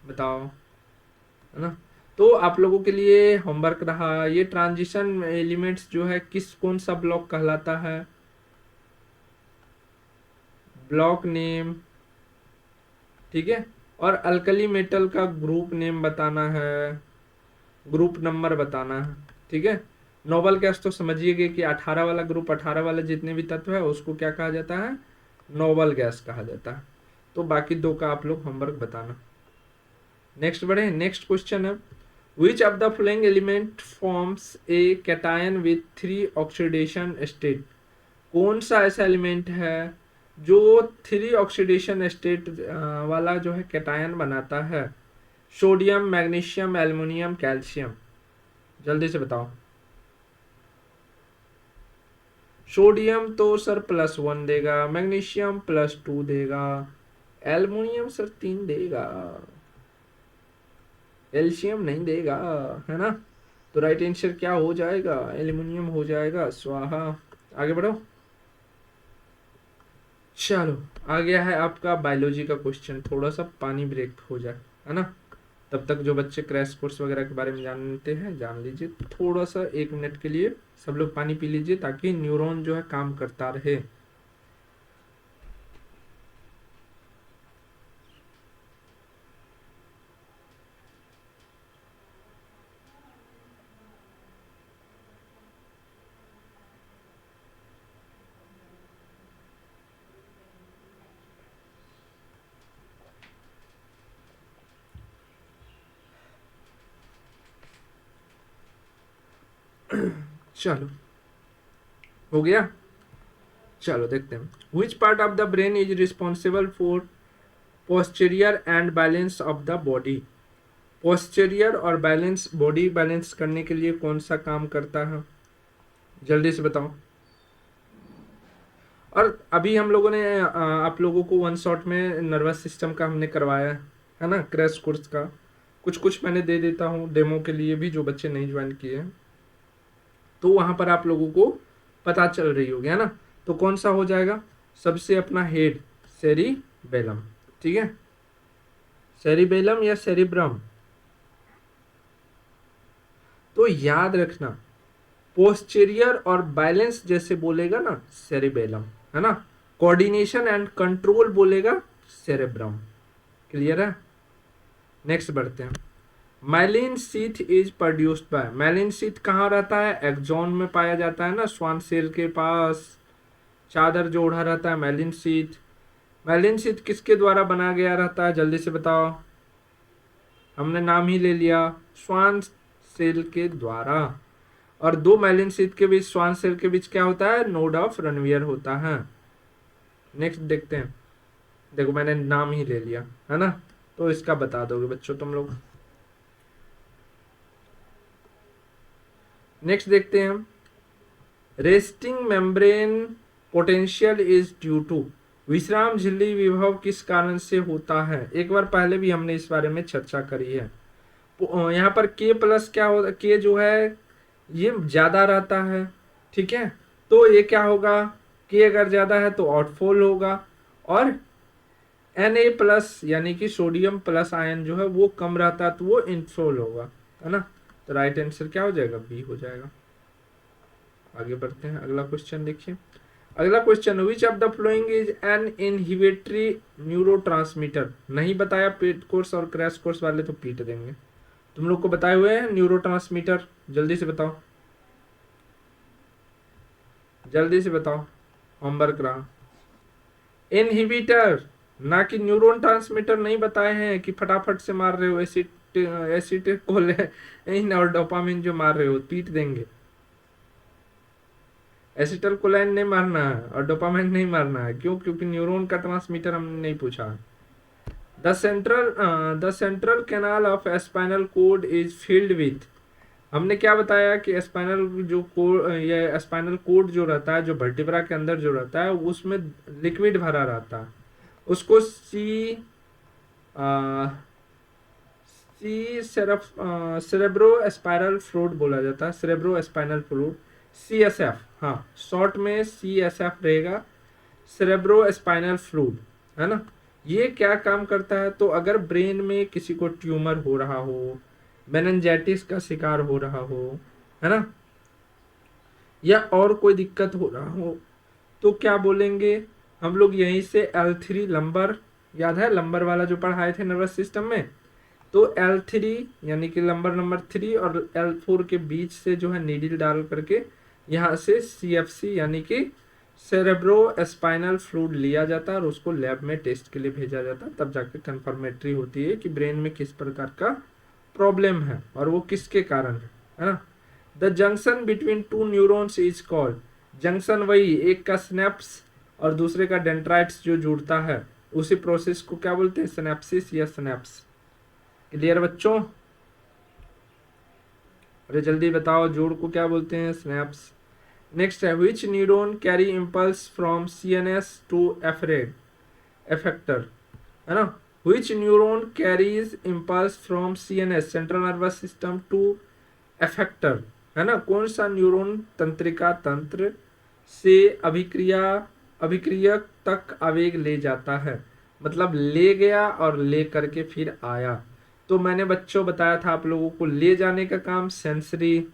Speaker 1: बताओ, है ना। तो आप लोगों के लिए होमवर्क रहा, ये ट्रांजिशन एलिमेंट्स जो है किस कौन सा ब्लॉक कहलाता है, ब्लॉक नेम, ठीक है। और अल्कली मेटल का ग्रुप नेम बताना है, ग्रुप नंबर बताना है, ठीक है। नोबल गैस तो समझिएगा कि 18 वाला ग्रुप, 18 वाले जितने भी तत्व है उसको क्या कहा जाता है, नोबल गैस कहा जाता है। तो बाकी दो का आप लोग होमवर्क बताना। नेक्स्ट बढ़े, नेक्स्ट क्वेश्चन है, which of the following element forms a cation with 3 oxidation state, कौन सा ऐसा एलिमेंट है जो 3 ऑक्सीडेशन स्टेट वाला जो है कैटायन बनाता है, सोडियम, मैग्नीशियम, एल्युमिनियम, कैल्शियम, जल्दी से बताओ। सोडियम तो सर +1 देगा, मैग्नीशियम +2 देगा, एल्युमिनियम सर 3 देगा, कैल्शियम नहीं देगा, है ना। तो राइट आंसर क्या हो जाएगा, एल्युमिनियम हो जाएगा, स्वाहा। आगे बढ़ो। चलो आ गया है आपका बायोलॉजी का क्वेश्चन, थोड़ा सा पानी ब्रेक हो जाए, है ना। तब तक जो बच्चे क्रैश कोर्स वगैरह के बारे में जानते हैं जान लीजिए, थोड़ा सा 1 मिनट के लिए सब लोग पानी पी लीजिए ताकि न्यूरॉन जो है काम करता रहे। चलो हो गया। चलो देखते हैं, which part of the brain is responsible for posterior and balance of the body, posterior और बैलेंस, बॉडी बैलेंस करने के लिए कौन सा काम करता है, जल्दी से बताओ। और अभी हम लोगों ने आप लोगों को वन शॉट में नर्वस सिस्टम का हमने करवाया है ना, क्रैश कोर्स का। कुछ कुछ मैंने दे देता हूँ डेमो के लिए भी, जो बच्चे नहीं ज्वाइन किए हैं, तो वहाँ पर आप लोगों को पता चल रही होगी, है ना। तो कौन सा हो जाएगा, सबसे अपना हेड, सेरिबेलम, ठीक है, सेरिबेलम या सेरिब्रम। तो याद रखना, पोस्टीरियर और बैलेंस जैसे बोलेगा ना सेरिबेलम, है ना। कोऑर्डिनेशन एंड कंट्रोल बोलेगा सेरेब्रम, क्लियर है। नेक्स्ट बढ़ते हैं, myelin sheath is produced by, myelin sheath कहाँ रहता है, एक्सॉन में पाया जाता है ना, श्वान सेल के पास चादर जो ओढ़ा रहता है माइलिन शीथ। माइलिन शीथ किसके द्वारा बनाया गया रहता है, जल्दी से बताओ, हमने नाम ही ले लिया, श्वान सेल के द्वारा। और दो माइलिन शीथ के बीच, श्वान सेल के बीच क्या होता है, नोड ऑफ रनवियर होता है। नेक्स्ट देखते हैं, देखो मैंने नाम ही ले लिया, है ना, तो इसका बता दोगे बच्चों तुम लोग। नेक्स्ट देखते हैं हम, resting membrane potential is due to, विश्राम झिल्ली विभव किस कारण से होता है, एक बार पहले भी हमने इस बारे में चर्चा करी है। यहाँ पर K+ क्या होता, K जो है ये ज्यादा रहता है, ठीक है। तो ये क्या होगा, K अगर ज्यादा है तो आउटफॉल होगा, और Na+ यानी कि सोडियम प्लस आयन जो है वो कम रहता है तो वो इनफॉल होगा, है ना। तो राइट आंसर क्या हो जाएगा, बी हो जाएगा। आगे बढ़ते हैं, अगला क्वेश्चन देखिए। अगला question, which of the following is an inhibitory neurotransmitter, नहीं बताया पेट कोर्स और क्रैश कोर्स वाले तो पीट देंगे। तुम लोग को बताए हुए हैं न्यूरोट्रांसमीटर, जल्दी से बताओ, जल्दी से बताओ, होमवर्क रहा। इनहिबिटर, ना कि न्यूरोन ट्रांसमीटर नहीं बताए हैं कि फटाफट से मार रहे हो, एसिटिल और डोपामिन जो मार रहे हो पीट देंगे। एसिटल कोलाइन नहीं मारना है और डोपामाइन नहीं मारना है, क्यों, क्योंकि न्यूरॉन का ट्रांसमीटर हमने नहीं पूछा। The central canal of spinal cord is filled with, हमने क्या बताया कि स्पाइनल जो कोड, ये स्पाइनल कोड जो रहता है, जो वर्टिब्रा के अंदर जो रहता है उसमें लिक्विड भरा रहता है, उसको सेरेब्रो स्पाइनल फ्लूइड बोला जाता है, सेरेब्रो स्पाइनल फ्लूइड, CSF, हाँ शॉर्ट में CSF रहेगा, सेरेब्रो स्पाइनल फ्लूइड, है ना। ये क्या काम करता है, तो अगर ब्रेन में किसी को ट्यूमर हो रहा हो, मेनिंजाइटिस का शिकार हो रहा हो, है ना, या और कोई दिक्कत हो रहा हो, तो क्या बोलेंगे हम लोग यहीं से L3 लंबर, याद है लंबर वाला जो पढ़ाए थे नर्वस सिस्टम में, तो L3 यानी कि लंबर नंबर 3 और L4 के बीच से जो है नीडल डाल करके यहाँ से CFC यानी कि सेरेब्रो स्पाइनल फ्लूइड लिया जाता है और उसको लैब में टेस्ट के लिए भेजा जाता है, तब जाके कंफर्मेटरी होती है कि ब्रेन में किस प्रकार का प्रॉब्लम है और वो किसके कारण है ना। The junction between two neurons is called, junction वही एक का स्नैप्स और दूसरे का डेंड्राइट्स जो जुड़ता है, उसी प्रोसेस को क्या बोलते हैं, सिनेप्सिस या सिनेप्स। क्लियर बच्चों? अरे जल्दी बताओ, जोड़ को क्या बोलते हैं, स्नैप्स। नेक्स्ट है which neuron carry impulse from CNS to effector, है ना, which neuron carries impulse from CNS central nervous system to effector, है ना, कौन सा न्यूरॉन तंत्रिका तंत्र से अभिक्रियक तक आवेग ले जाता है, मतलब ले गया और ले करके फिर आया। तो मैंने बच्चों बताया था आप लोगों को, ले जाने का काम सेंसरी,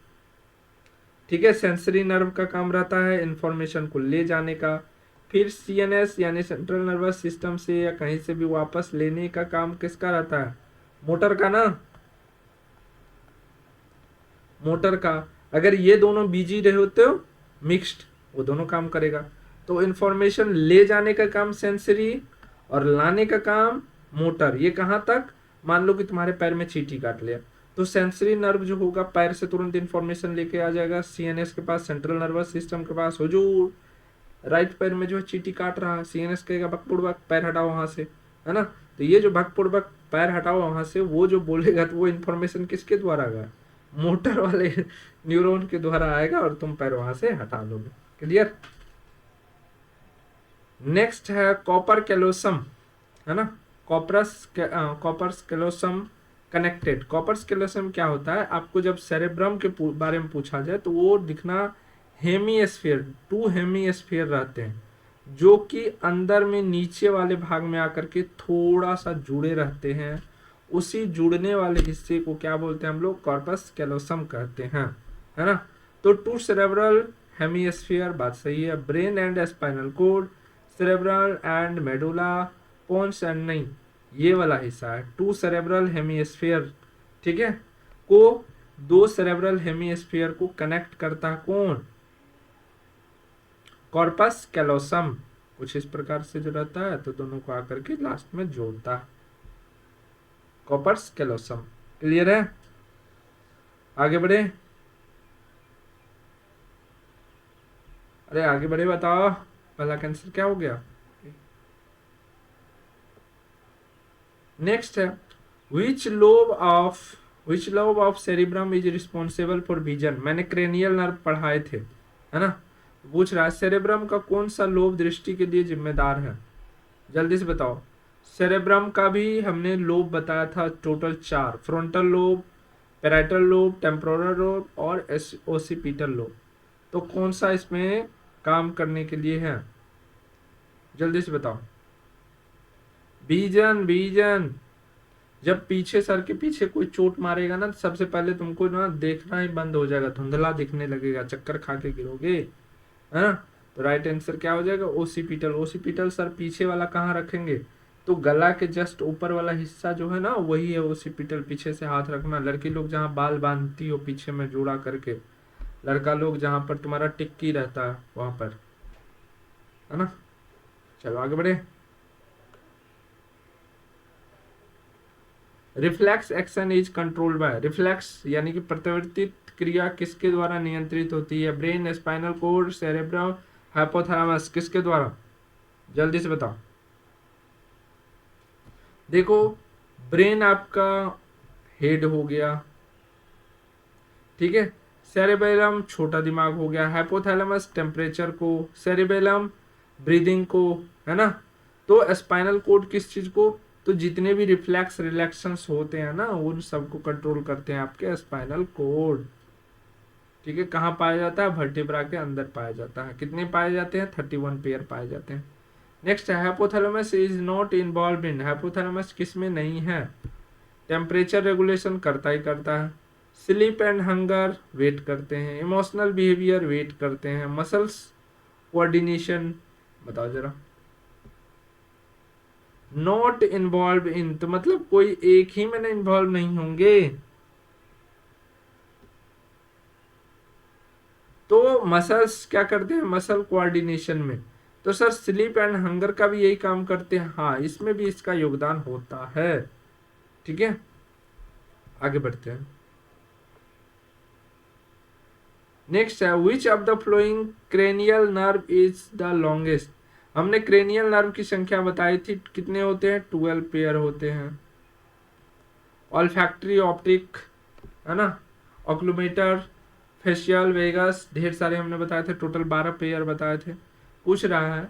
Speaker 1: ठीक है, सेंसरी नर्व का काम रहता है इंफॉर्मेशन को ले जाने का, फिर CNS यानी सेंट्रल नर्वस सिस्टम से या कहीं से भी वापस लेने का काम किसका रहता है, मोटर का ना, मोटर का। अगर ये दोनों बिजी रहे होते हो मिक्स्ड, वो दोनों काम करेगा। तो इंफॉर्मेशन ले जाने का काम सेंसरी और लाने का काम मोटर। ये कहाँ तक, मान लो कि तुम्हारे पैर में चींटी काट लिया, तो सेंसरी नर्व जो होगा पैर से तुरंत इंफॉर्मेशन लेके आ जाएगा CNS के पास, सेंट्रल नर्वस सिस्टम के पास। हुजूर राइट पैर में जो है चींटी काट रहा है, CNS कहेगा भगपुड़बक पैर हटाओ वहां से, है ना। तो ये जो भगपुड़बक पैर हटाओ वहां से, वो जो बोलेगा तो वो इन्फॉर्मेशन किसके द्वारा आएगा, मोटर वाले न्यूरॉन के द्वारा आएगा और तुम पैर वहां से हटा लोगे। क्लियर? नेक्स्ट है कॉपर कैलोसम, है ना, corpus callosum connected. Corpus callosum क्या होता है, आपको जब सेरेब्रम के बारे में पूछा जाए तो वो दिखना हेमीस्फीयर, 2 हेमीस्फीयर रहते हैं जो कि अंदर में नीचे वाले भाग में आकर के थोड़ा सा जुड़े रहते हैं। उसी जुड़ने वाले हिस्से को क्या बोलते हैं हम लोग, कॉर्पस कैलोसम कहते हैं, है ना। तो 2 सेरेब्रल हेमीस्फीयर, बात सही है। Brain and spinal cord, cerebral and medulla, pons and नहीं, ये वाला हिस्सा है 2 सेरेब्रल हेमीस्फीयर, ठीक है, को 2 सेरेब्रल हेमीस्फीयर को कनेक्ट करता है कौन, कॉर्पस कैलोसम। कुछ इस प्रकार से जो रहता है, तो दोनों को आकर के लास्ट में जोड़ता है, कॉर्पस कैलोसम। क्लियर है? आगे बढ़े, अरे आगे बढ़े, बताओ पहला कैंसर क्या हो गया। नेक्स्ट है which lobe of cerebrum is responsible for vision. मैंने क्रेनियल नर्व पढ़ाए थे, है ना। पूछ रहा है सेरेब्रम का कौन सा लोब दृष्टि के लिए जिम्मेदार है, जल्दी से बताओ। सेरेब्रम का भी हमने लोब बताया था total 4, frontal lobe, parietal lobe, temporal lobe और ओसिपिटल लोब। तो कौन सा इसमें काम करने के लिए है, जल्दी से बताओ। विजन। जब पीछे सर के पीछे कोई चोट मारेगा ना, सबसे पहले तुमको ना देखना ही बंद हो जाएगा, धुंधला दिखने लगेगा, चक्कर खा के गिरोगे, है ना। तो राइट आंसर क्या हो जाएगा, ओसिपिटल। ओसिपिटल सर पीछे वाला कहाँ रखेंगे, तो गला के जस्ट ऊपर वाला हिस्सा जो है ना, वही है ओसिपिटल। पीछे से हाथ रखना, लड़की लोग जहाँ बाल बांधती हो पीछे में जोड़ा करके, लड़का लोग जहाँ पर तुम्हारा टिक्की रहता है वहां पर, है ना। चलो आगे बढ़े। Reflex action is controlled by, reflex यानी कि प्रतिवर्तित क्रिया किसके द्वारा नियंत्रित होती है, brain, spinal cord, cerebrum, hypothalamus, किसके द्वारा, जल्दी से बताओ। देखो ब्रेन आपका हेड हो गया, ठीक है, सेरेबेलम छोटा दिमाग हो गया, हाइपोथैलेमस टेम्परेचर को, सेरेबेलम ब्रीदिंग को, है ना। तो स्पाइनल कोड किस चीज को, तो जितने भी रिफ्लेक्स रिलेक्शंस होते हैं ना, उन सबको कंट्रोल करते हैं आपके स्पाइनल कोड, ठीक है। कहाँ पाया जाता है, वर्टिब्रा के अंदर पाया जाता है। कितने पाए जाते हैं, 31 पेयर पाए जाते हैं। नेक्स्ट है hypothalamus is not involve in, hypothalamus किसमें नहीं है, टेम्परेचर रेगुलेशन करता ही करता है, स्लीप एंड हंगर वेट करते हैं, इमोशनल बिहेवियर वेट करते हैं, मसल्स कोऑर्डिनेशन, बताओ जरा। नॉट इन्वॉल्व इन तो मतलब कोई एक ही में इन्वॉल्व नहीं होंगे, तो मसल्स क्या करते हैं, मसल कोऑर्डिनेशन में, तो सर स्लीप एंड हंगर का भी यही काम करते हैं, हाँ इसमें भी इसका योगदान होता है। ठीक है, आगे बढ़ते हैं। नेक्स्ट है which of the flowing cranial nerve is the longest, हमने क्रेनियल नर्व की संख्या बताई थी, कितने होते हैं, 12 पेयर होते हैं। ऑल्फैक्टरी, ऑप्टिक, है ना, ऑक्लूमेटर, फेशियल, वेगस, ढेर सारे हमने बताए थे, टोटल 12 पेयर बताए थे। पूछ रहा है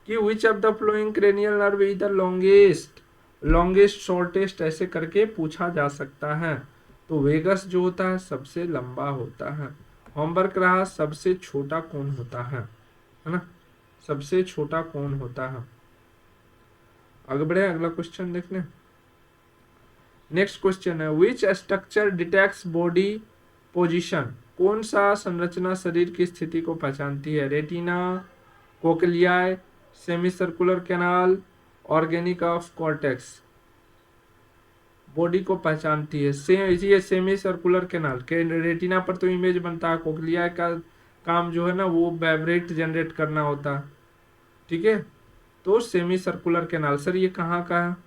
Speaker 1: कि which of the flowing cranial nerve is the longest, longest shortest ऐसे करके पूछा जा सकता है। तो वेगस जो होता है सबसे लंबा होता है। होमवर्क रहा सबसे छोटा कौन होता है ना, सबसे छोटा कौन होता है। आगे बढ़े, अगला क्वेश्चन देख लें। नेक्स्ट क्वेश्चन है which structure detects body position, कौन सा संरचना शरीर की स्थिति को पहचानती है, retina, cochlea, semi circular canal, organic of cortex, body को पहचानती है। ये सेमी सर्कुलर कैनाल के रेटिना पर तो इमेज बनता है, कोक्लिया का काम जो है ना वो वाइब्रेट जनरेट करना होता है। ठीक है, तो सेमी सर्कुलर कैनाल, सर ये कहाँ का है,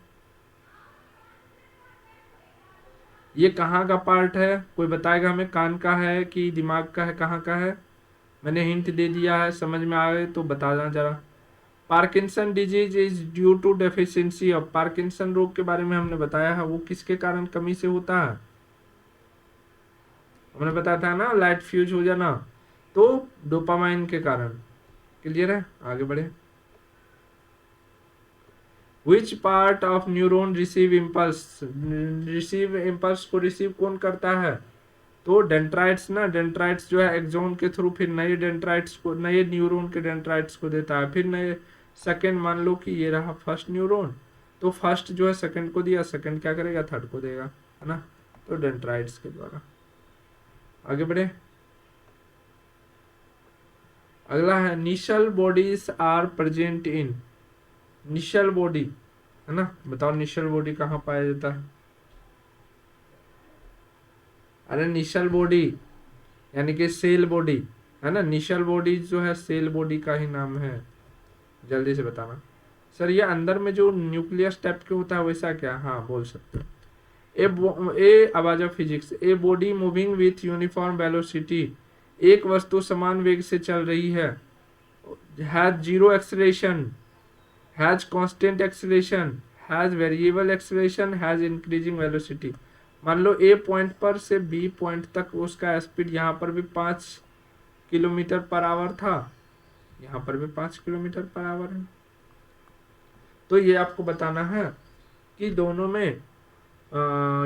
Speaker 1: ये कहाँ का पार्ट है, कोई बताएगा हमें, कान का है कि दिमाग का है, कहाँ का है, मैंने हिंट दे दिया है, समझ में आ गए तो बताना जरा। Parkinson disease is due to deficiency of, Parkinson रोग के बारे में हमने बताया है, वो किसके कारण कमी से होता है, हमने बताया था ना, लाइट फ्यूज हो जाना, तो डोपामाइन के कारण। क्लियर है, आगे बढ़े। Which part of neuron receive impulse, receive impulse को रिसीव कौन करता है, तो डेंड्राइट्स ना, डेंड्राइट्स जो है एक्सोन के थ्रू फिर नए डेंड्राइट्स को, नए न्यूरॉन के डेंड्राइट्स को देता है, फिर नए सेकंड, मान लो कि ये रहा फर्स्ट न्यूरॉन, तो फर्स्ट जो है सेकंड को दिया, सेकंड क्या करेगा, थर्ड को देगा, है ना, तो डेंड्राइट्स के द्वारा। आगे बढ़े, अगला है Nissl bodies are present in, Nissl body है ना, बताओ निशल बॉडी कहाँ पाया जाता है, अरे निशल बॉडी यानी कि सेल बॉडी, है ना, निशल बॉडी जो है सेल बॉडी का ही नाम है, जल्दी से बताना। सर ये अंदर में जो न्यूक्लियस टाइप के होता है वैसा क्या, हाँ बोल सकते हो। ए आवाज of physics, a body moving with uniform velocity, एक वस्तु समान वेग से चल रही है, has zero acceleration, has constant acceleration, has variable acceleration, has increasing velocity. मान लो ए पॉइंट पर से बी पॉइंट तक उसका स्पीड यहाँ पर भी 5 किलोमीटर पर आवर था, यहाँ पर भी 5 किलोमीटर पर आवर है, तो ये आपको बताना है कि दोनों में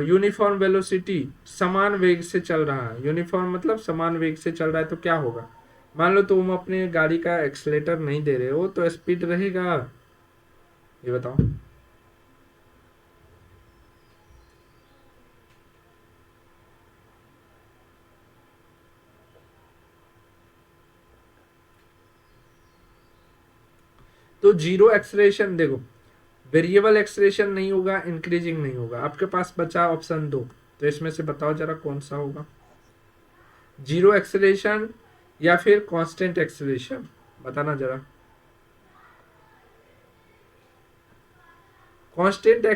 Speaker 1: यूनिफॉर्म वेलोसिटी, समान वेग से चल रहा है, यूनिफॉर्म मतलब समान वेग से चल रहा है, तो क्या होगा, मान लो तुम अपने गाड़ी का एक्सीलेटर नहीं दे रहे हो तो स्पीड रहेगा, ये बताओ। तो जीरो एक्सेलरेशन, देखो वेरिएबल एक्सेलरेशन नहीं होगा, इंक्रीजिंग नहीं होगा, आपके पास बचा ऑप्शन 2, तो इसमें से बताओ जरा कौन सा होगा, जीरो एक्सेलरेशन या फिर कांस्टेंट एक्सेलरेशन, बताना जरा। कांस्टेंट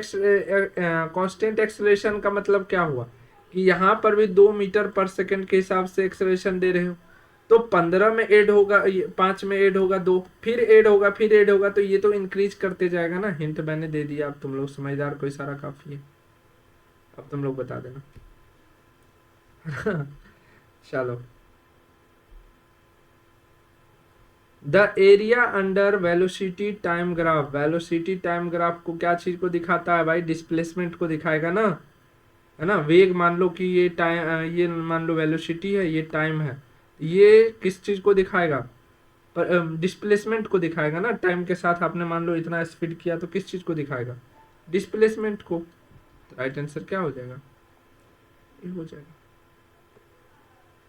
Speaker 1: एक्सेलरेशन का मतलब क्या हुआ कि यहाँ पर भी 2 मीटर पर सेकंड के हिसाब से एक्सेलरेशन दे रहे हो, तो 15 में ऐड होगा, 5 में ऐड होगा 2, फिर ऐड होगा, फिर ऐड होगा, तो ये तो इंक्रीज करते जाएगा ना, हिंट मैंने दे दिया, अब तुम लोग समझदार को इशारा काफी है, अब तुम लोग बता देना। चलो, the area under velocity time graph, velocity time graph को क्या चीज को दिखाता है भाई, डिस्प्लेसमेंट को दिखाएगा ना, है ना, वेग मान लो कि ये टाइम, ये मान लो वेलोसिटी है, ये टाइम है, ये किस चीज को दिखाएगा, पर डिस्प्लेसमेंट को दिखाएगा ना, टाइम के साथ आपने मान लो इतना स्पीड किया तो किस चीज को दिखाएगा, डिस्प्लेसमेंट को। तो राइट आंसर क्या हो जाएगा, ये हो जाएगा।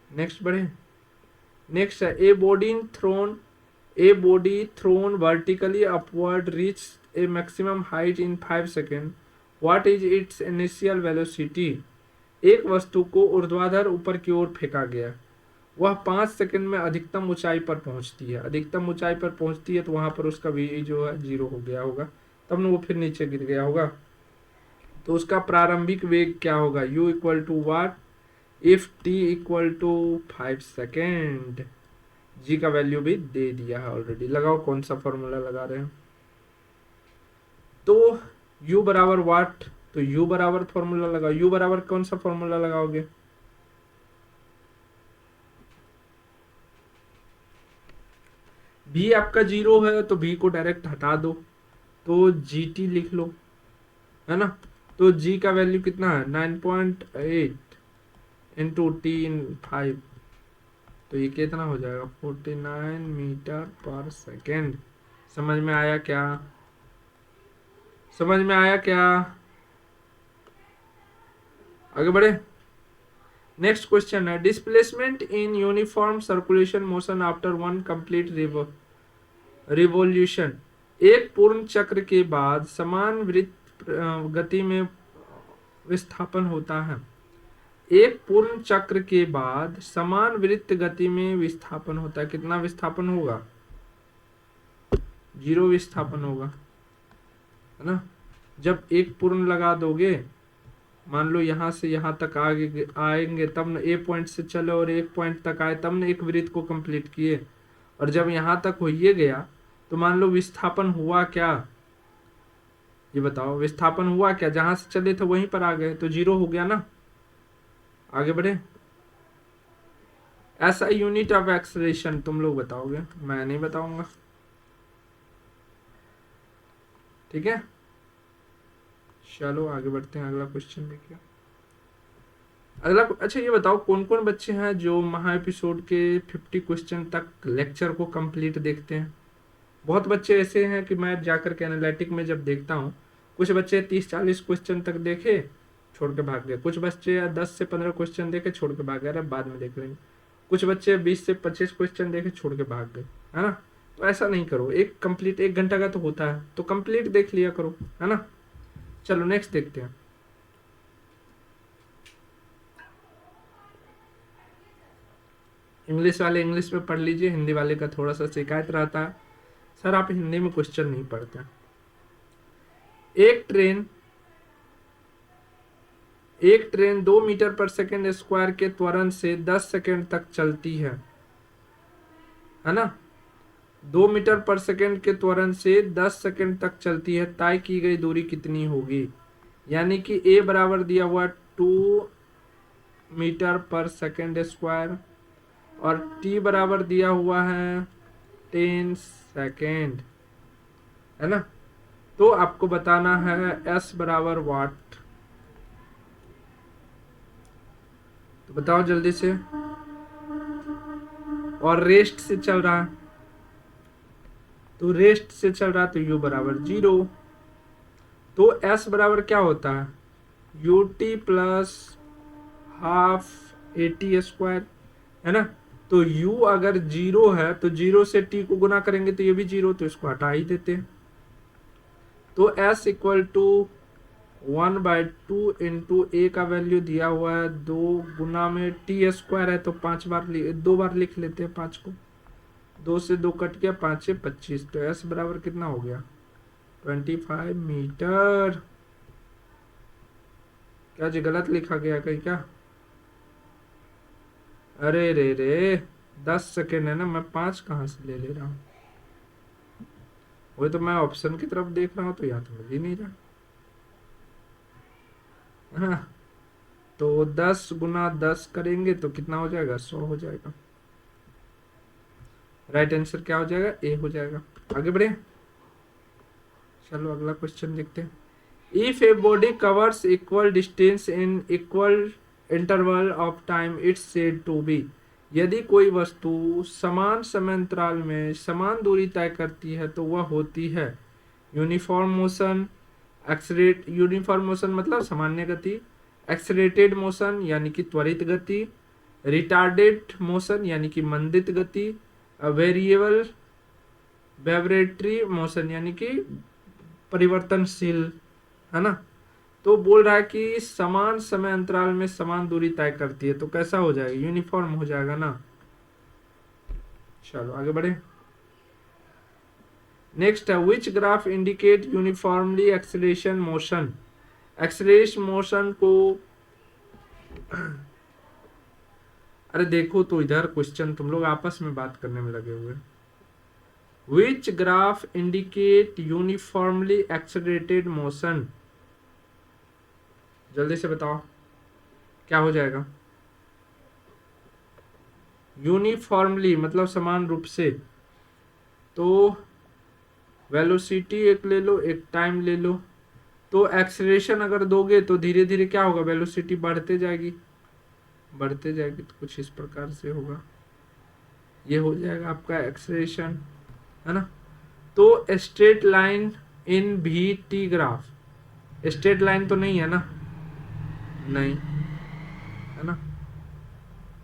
Speaker 1: नेक्स्ट बढ़े, नेक्स्ट है a body thrown vertically upward reach a maximum height in 5 second, what is it's initial velocity. एक वस्तु को ऊर्ध्वाधर ऊपर की ओर फेंका गया, वह 5 सेकंड में अधिकतम ऊंचाई पर पहुंचती है। अधिकतम ऊंचाई पर पहुंचती है तो वहां पर उसका वी जो है 0 हो गया होगा, तब ना वो फिर नीचे गिर गया होगा। तो उसका प्रारंभिक वेग क्या होगा, u equal to what if t equal to 5 second. g का वैल्यू भी दे दिया है ऑलरेडी, लगाओ कौन सा फॉर्मूला लगा रहे हैं। तो u बराबर वाट, तो u बराबर फॉर्मूला लगाओ, u बराबर कौन सा फॉर्मूला लगाओगे, v आपका 0 है तो v को डायरेक्ट हटा दो, तो gt लिख लो, है ना। तो g का वैल्यू कितना है 9.8 इंटू टी इन 5, तो ये कितना हो जाएगा 49 मीटर पर सेकेंड। समझ में आया क्या, समझ में आया क्या, आगे बढ़े। नेक्स्ट क्वेश्चन है displacement in uniform circulation motion after one complete revolution. एक पूर्ण चक्र के बाद समान वृत्त गति में विस्थापन होता है। एक पूर्ण चक्र के बाद समान वृत्त गति में विस्थापन होता है, कितना विस्थापन होगा, 0 विस्थापन होगा, है ना। जब एक पूर्ण लगा दोगे, मान लो यहां से यहां तक आगे आएंगे तब न ए पॉइंट से चले और एक पॉइंट तक आए तब न एक वृत्त को कंप्लीट किए, और जब यहां तक हो ये गया तो मान लो विस्थापन हुआ क्या, ये बताओ विस्थापन हुआ क्या, जहां से चले थे वहीं पर आ गए तो 0 हो गया ना। आगे बढ़े। ऐसा यूनिट ऑफ एक्सेलरेशन तुम लोग बताओगे, मैं नहीं बताऊंगा, ठीक है। चलो आगे बढ़ते हैं, अगला क्वेश्चन देखिए। अगला अच्छा ये बताओ कौन कौन बच्चे हैं जो महा एपिसोड के 50 क्वेश्चन तक लेक्चर को कंप्लीट देखते हैं। बहुत बच्चे ऐसे हैं कि मैं जाकर के एनालिटिक में जब देखता हूँ, कुछ बच्चे 30-40 क्वेश्चन तक देखे छोड़ के भाग गए, कुछ बच्चे 10 से 15 क्वेश्चन देखे छोड़ के भाग गए, अरे बाद में देख लेंगे, कुछ बच्चे 20 से 25 क्वेश्चन देखे छोड़ के भाग गए, है ना। तो ऐसा नहीं करो, एक कंप्लीट 1 घंटा का तो होता है तो कंप्लीट देख लिया करो, है ना। चलो नेक्स्ट देखते हैं। इंग्लिश वाले इंग्लिश में पढ़ लीजिए, हिंदी वाले का थोड़ा सा शिकायत रहता है, सर आप हिंदी में क्वेश्चन नहीं पढ़ते। एक train 2 metre per second square के त्वरण से 10 सेकेंड तक चलती है ना। 2 मीटर पर सेकेंड के त्वरण से 10 सेकेंड तक चलती है, तय की गई दूरी कितनी होगी। यानी कि a बराबर दिया हुआ 2 मीटर पर सेकेंड स्क्वायर और t बराबर दिया हुआ है 10 सेकेंड, है ना। तो आपको बताना है s बराबर वाट, तो बताओ जल्दी से। और रेस्ट से चल रहा है, तो रेस्ट से चल रहा तो u बराबर 0, तो s बराबर क्या होता है ut plus half AT square, है ना। तो u अगर 0 है तो 0 से t को गुना करेंगे तो ये भी 0, तो इसको हटा ही देते हैं। तो s equal to 1/2 into a का वैल्यू दिया हुआ है 2 गुना में t स्क्वायर है तो 2 बार लिख लेते हैं 5 को, 2 से 2 कट गया, 5 से 25, तो s बराबर कितना हो गया 25 मीटर। क्या जी गलत लिखा गया कहीं क्या, अरे रे 10 सेकेंड है ना, मैं 5 कहाँ से ले रहा हूँ, वही तो मैं ऑप्शन की तरफ देख रहा हूँ तो यहाँ तो मिल ही नहीं रहा। हाँ, तो 10 गुना 10 करेंगे तो कितना हो जाएगा 100 हो जाएगा। राइट आंसर क्या हो जाएगा, ए हो जाएगा। आगे बढ़े, चलो अगला क्वेश्चन देखते हैं। If a body covers equal distance in equal interval of time it's said to be. यदि कोई वस्तु समान समय अंतराल में समान दूरी तय करती है तो वह होती है यूनिफॉर्म मोशन। यूनिफॉर्म मोशन मतलब सामान्य गति। एक्सलेटेड मोशन यानी कि त्वरित गति। रिटार्डेड मोशन यानी कि मंदित गति। वेरिएबल वाइब्रेटरी मोशन यानी कि परिवर्तनशील, है ना। तो बोल रहा है कि समान समय अंतराल में समान दूरी तय करती है, तो कैसा हो जाएगा, यूनिफॉर्म हो जाएगा ना। चलो आगे बढ़े। नेक्स्ट है which graph indicate uniformly acceleration motion. Acceleration motion को अरे देखो तो इधर क्वेश्चन तुम लोग आपस में बात करने में लगे हुए। Which graph indicate uniformly accelerated motion, जल्दी से बताओ क्या हो जाएगा। यूनिफॉर्मली मतलब समान रूप से, तो वेलोसिटी एक ले लो, एक टाइम ले लो। तो एक्सेलरेशन अगर दोगे तो धीरे धीरे क्या होगा, वेलोसिटी बढ़ते जाएगी, बढ़ते जाएगी। तो कुछ इस प्रकार से होगा, ये हो जाएगा आपका एक्सेलरेशन, है ना। तो स्ट्रेट लाइन इन भी टी ग्राफ, स्ट्रेट लाइन तो नहीं है ना, नहीं, है ना।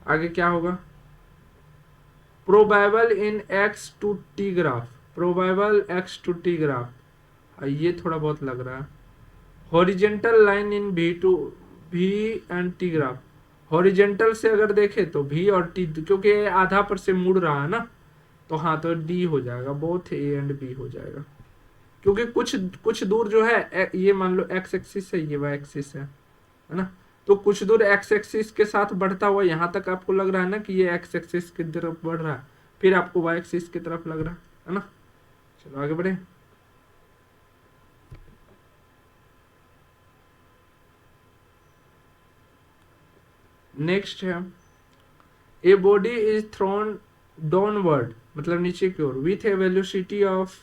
Speaker 1: आगे क्या होगा, probable in x to t graph, probable x to t graph, ये थोड़ा बहुत लग रहा है। हॉरिजेंटल लाइन इन भी टू भी एंड टी ग्राफ, हॉरिजेंटल से अगर देखे तो भी और टी, क्योंकि आधा पर से मुड़ रहा है ना, तो हाँ तो डी हो जाएगा, बोथ ए एंड बी हो जाएगा। क्योंकि कुछ कुछ दूर जो है ये मान लो एक्स एक्सिस है, ये वाई एक्सिस है ना। तो कुछ दूर एक्स एक्सिस के साथ बढ़ता हुआ यहाँ तक आपको लग रहा है ना कि ये एक्स एक्सिस की तरफ बढ़ रहा है, फिर आपको वाई एक्सिस की तरफ लग रहा है ना। चलो आगे बढ़े। नेक्स्ट है a body is thrown downward मतलब नीचे की ओर with a velocity of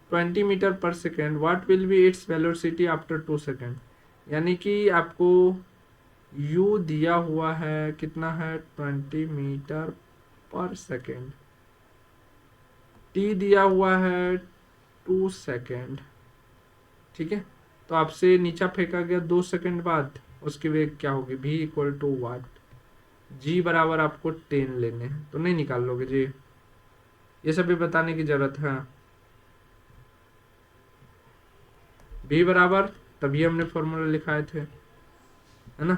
Speaker 1: 20 metre per second, what will be its velocity after 2 second. यानी कि आपको u दिया हुआ है, कितना है 20 मीटर पर सेकेंड, t दिया हुआ है 2 सेकेंड, ठीक है। तो आपसे नीचा फेंका गया 2 सेकेंड बाद, उसकी वेग क्या होगी, v equal to what, g बराबर आपको 10 लेने हैं, तो नहीं निकाल लोगे जी, ये सब भी बताने की जरूरत है। v बराबर, तभी हमने फॉर्मूला लिखाए थे, है ना,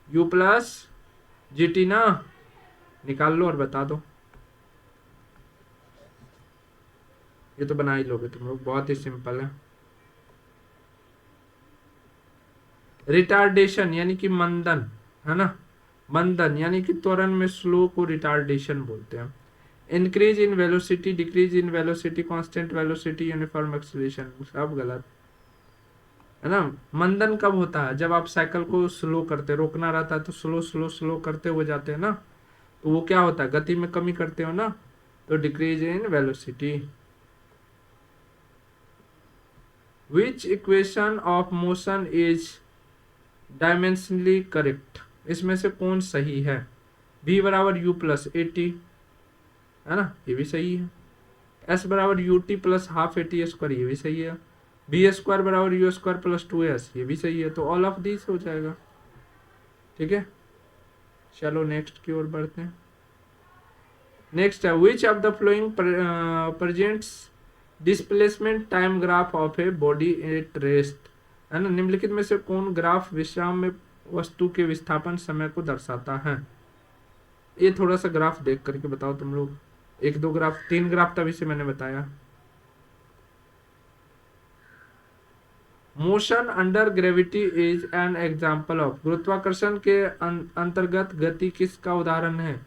Speaker 1: u प्लस जी टी ना, निकाल लो और बता दो। ये तो बना ही लोगे तुम लोग, बहुत ही सिंपल है। रिटार्डेशन यानी कि मंदन, है ना, मंदन यानी कि त्वरण में स्लो को रिटार्डेशन बोलते हैं। Increase in velocity, decrease in velocity, constant velocity, uniform acceleration, सब गलत, है ना। मंदन कब होता है, जब आप साइकिल को स्लो करते, रोकना रहता है तो स्लो स्लो स्लो करते हुए जाते हैं ना, तो वो क्या होता है, गति में कमी करते हो ना, तो decrease in velocity. Which equation of motion is dimensionally correct, इसमें से कौन सही है। v बराबर u प्लस ए टी, है ना, ये भी सही है। s बराबर U T plus half A T square, ये भी सही है। बी स्क्वायर बराबर यू स्क्वायर प्लस 2s, ये भी सही है। तो ऑल ऑफ दिस हो जाएगा, ठीक है। चलो नेक्स्ट की ओर बढ़ते हैं। नेक्स्ट है which of the flowing presents displacement time graph of a body at rest, है ना। निम्नलिखित में से कौन ग्राफ विश्राम में वस्तु के विस्थापन समय को दर्शाता है। ये थोड़ा सा ग्राफ देख करके बताओ तुम लोग, 1 2 ग्राफ, 3 ग्राफ तभी से मैंने बताया। Motion under gravity is an example of, गुरुत्वाकर्षण के अंतर्गत गति किसका उदाहरण है।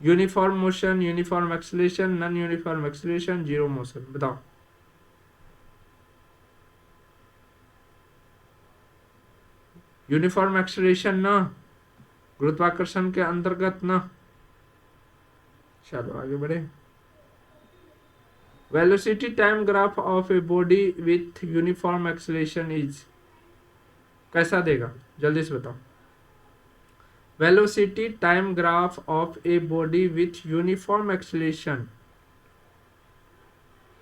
Speaker 1: Uniform motion, uniform acceleration, non uniform acceleration, zero motion, बताओ। यूनिफॉर्म एक्सेलरेशन ना, गुरुत्वाकर्षण के अंतर्गत ना। चलो आगे बढ़े। Velocity time graph of a body with uniform acceleration is, कैसा देगा, जल्दी से बताओ। Velocity time graph of a body with uniform acceleration.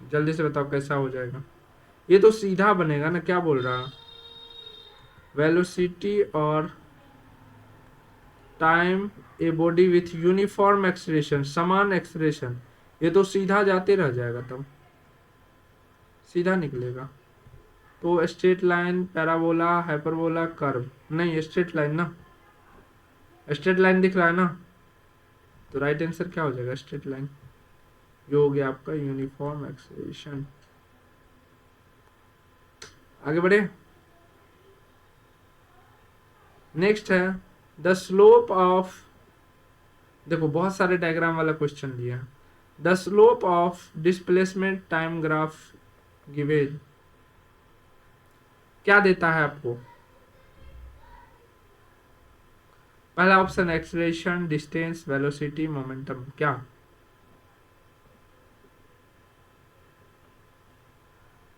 Speaker 1: जल्दी से बताओ कैसा हो जाएगा। ये तो सीधा बनेगा ना, क्या बोल रहा। वेलोसिटी और time a body with uniform acceleration, समान एक्सेलरेशन, ये तो सीधा जाते रह जाएगा, तब सीधा निकलेगा। तो straight line, parabola, hyperbola, curve, नहीं स्ट्रेट लाइन ना, स्ट्रेट लाइन दिख रहा है ना, तो राइट आंसर क्या हो जाएगा, स्ट्रेट लाइन, जो हो गया आपका यूनिफॉर्म एक्सेलरेशन। आगे बढ़े। नेक्स्ट है द स्लोप ऑफ, देखो बहुत सारे डायग्राम वाला क्वेश्चन दिया है। The slope of displacement time graph given, क्या देता है आपको। पहला option acceleration, distance, velocity, momentum, क्या।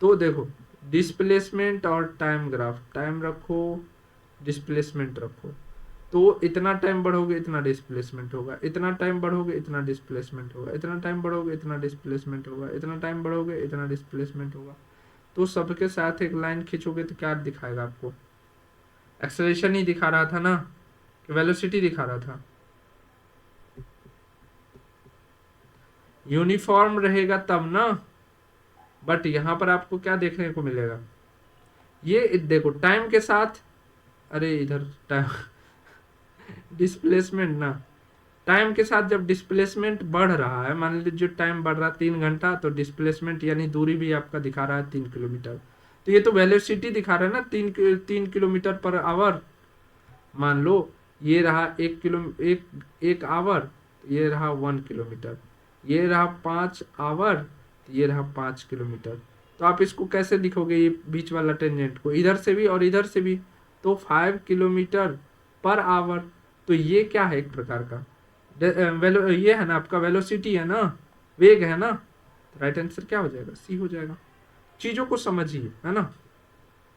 Speaker 1: तो देखो डिस्प्लेसमेंट और टाइम ग्राफ, टाइम रखो डिस्प्लेसमेंट रखो, तो इतना टाइम बढ़ोगे इतना डिस्प्लेसमेंट होगा, इतना टाइम बढ़ोगे इतना डिस्प्लेसमेंट होगा, इतना टाइम बढ़ोगे इतना डिस्प्लेसमेंट होगा, इतना टाइम बढ़ोगे इतना डिस्प्लेसमेंट होगा। तो सबके साथ एक लाइन खींचोगे तो क्या दिखाएगा आपको, एक्सेलरेशन ही दिखा रहा था ना, कि वेलोसिटी दिखा रहा था। यूनिफॉर्म रहेगा तब ना, बट यहां पर आपको क्या देखने को मिलेगा, ये देखो टाइम के साथ, अरे इधर टाइम डिस्प्लेसमेंट ना, टाइम के साथ जब डिस्प्लेसमेंट बढ़ रहा है, मान लीजिए टाइम बढ़ रहा है 3 घंटा, तो डिस्प्लेसमेंट यानी दूरी भी आपका दिखा रहा है 3 किलोमीटर। तो ये तो वेलोसिटी दिखा रहा है ना, 3 किलोमीटर पर आवर। मान लो ये रहा 1 आवर, ये रहा 1 किलोमीटर, ये रहा 5 आवर, ये रहा 5 किलोमीटर। तो आप इसको कैसे लिखोगे, ये बीच वाला टेंजेंट को इधर से भी और इधर से भी, तो 5 किलोमीटर पर आवर। तो ये क्या है, एक प्रकार का ये है ना आपका वेलोसिटी है ना, वेग है ना। राइट आंसर क्या हो जाएगा, सी हो जाएगा। चीजों को समझिए, है ना।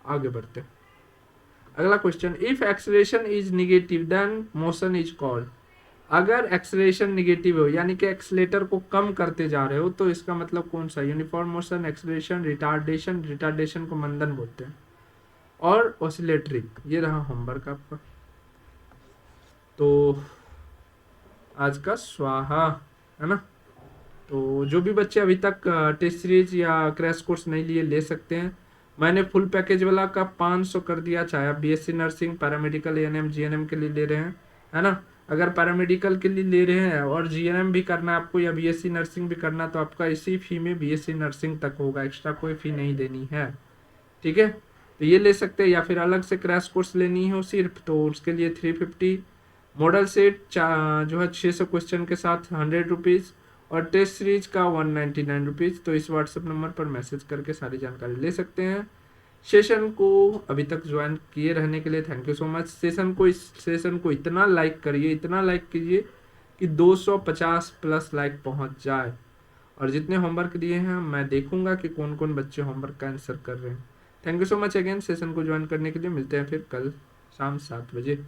Speaker 1: आगे बढ़ते हैं। अगला question, if acceleration is negative then motion is called. अगर एक्सेलरेशन निगेटिव हो, यानी कि एक्सेलेटर को कम करते जा रहे हो, तो इसका मतलब कौन सा, uniform motion, acceleration, retardation, retardation को मंदन बोलते हैं, और ऑसिलेटरी। ये रहा होमवर्क आपका। तो आज का स्वाहा, है ना। तो जो भी बच्चे अभी तक टेस्ट सीरीज या क्रैश कोर्स नहीं लिए, ले सकते हैं। मैंने फुल पैकेज वाला का 500 कर दिया, चाहे आप BSc nursing, paramedical, ANM, GNM के लिए ले रहे हैं, है ना। अगर पैरामेडिकल के लिए ले रहे हैं और जीएनएम भी करना है आपको, या बीएससी नर्सिंग भी करना, तो आपका इसी फी में बीएससी नर्सिंग तक होगा, एक्स्ट्रा कोई फी नहीं देनी है, ठीक है। तो ये ले सकते हैं, या फिर अलग से क्रैश कोर्स लेनी हो सिर्फ, तो उसके लिए 350, मॉडल सेट जो है 600 क्वेश्चन के साथ 100 रुपीज़, और टेस्ट सीरीज का 199 रुपीज़। तो इस व्हाट्सएप नंबर पर मैसेज करके सारी जानकारी ले सकते हैं। सेशन को अभी तक ज्वाइन किए रहने के लिए थैंक यू सो मच। इस सेशन को इतना लाइक करिए, इतना लाइक कीजिए कि 250 प्लस लाइक पहुंच जाए। और जितने होमवर्क दिए हैं मैं देखूंगा कि कौन कौन बच्चे होमवर्क का आंसर कर रहे हैं। Thank you so much again. Session को ज्वाइन करने के लिए मिलते हैं फिर कल शाम 7 बजे।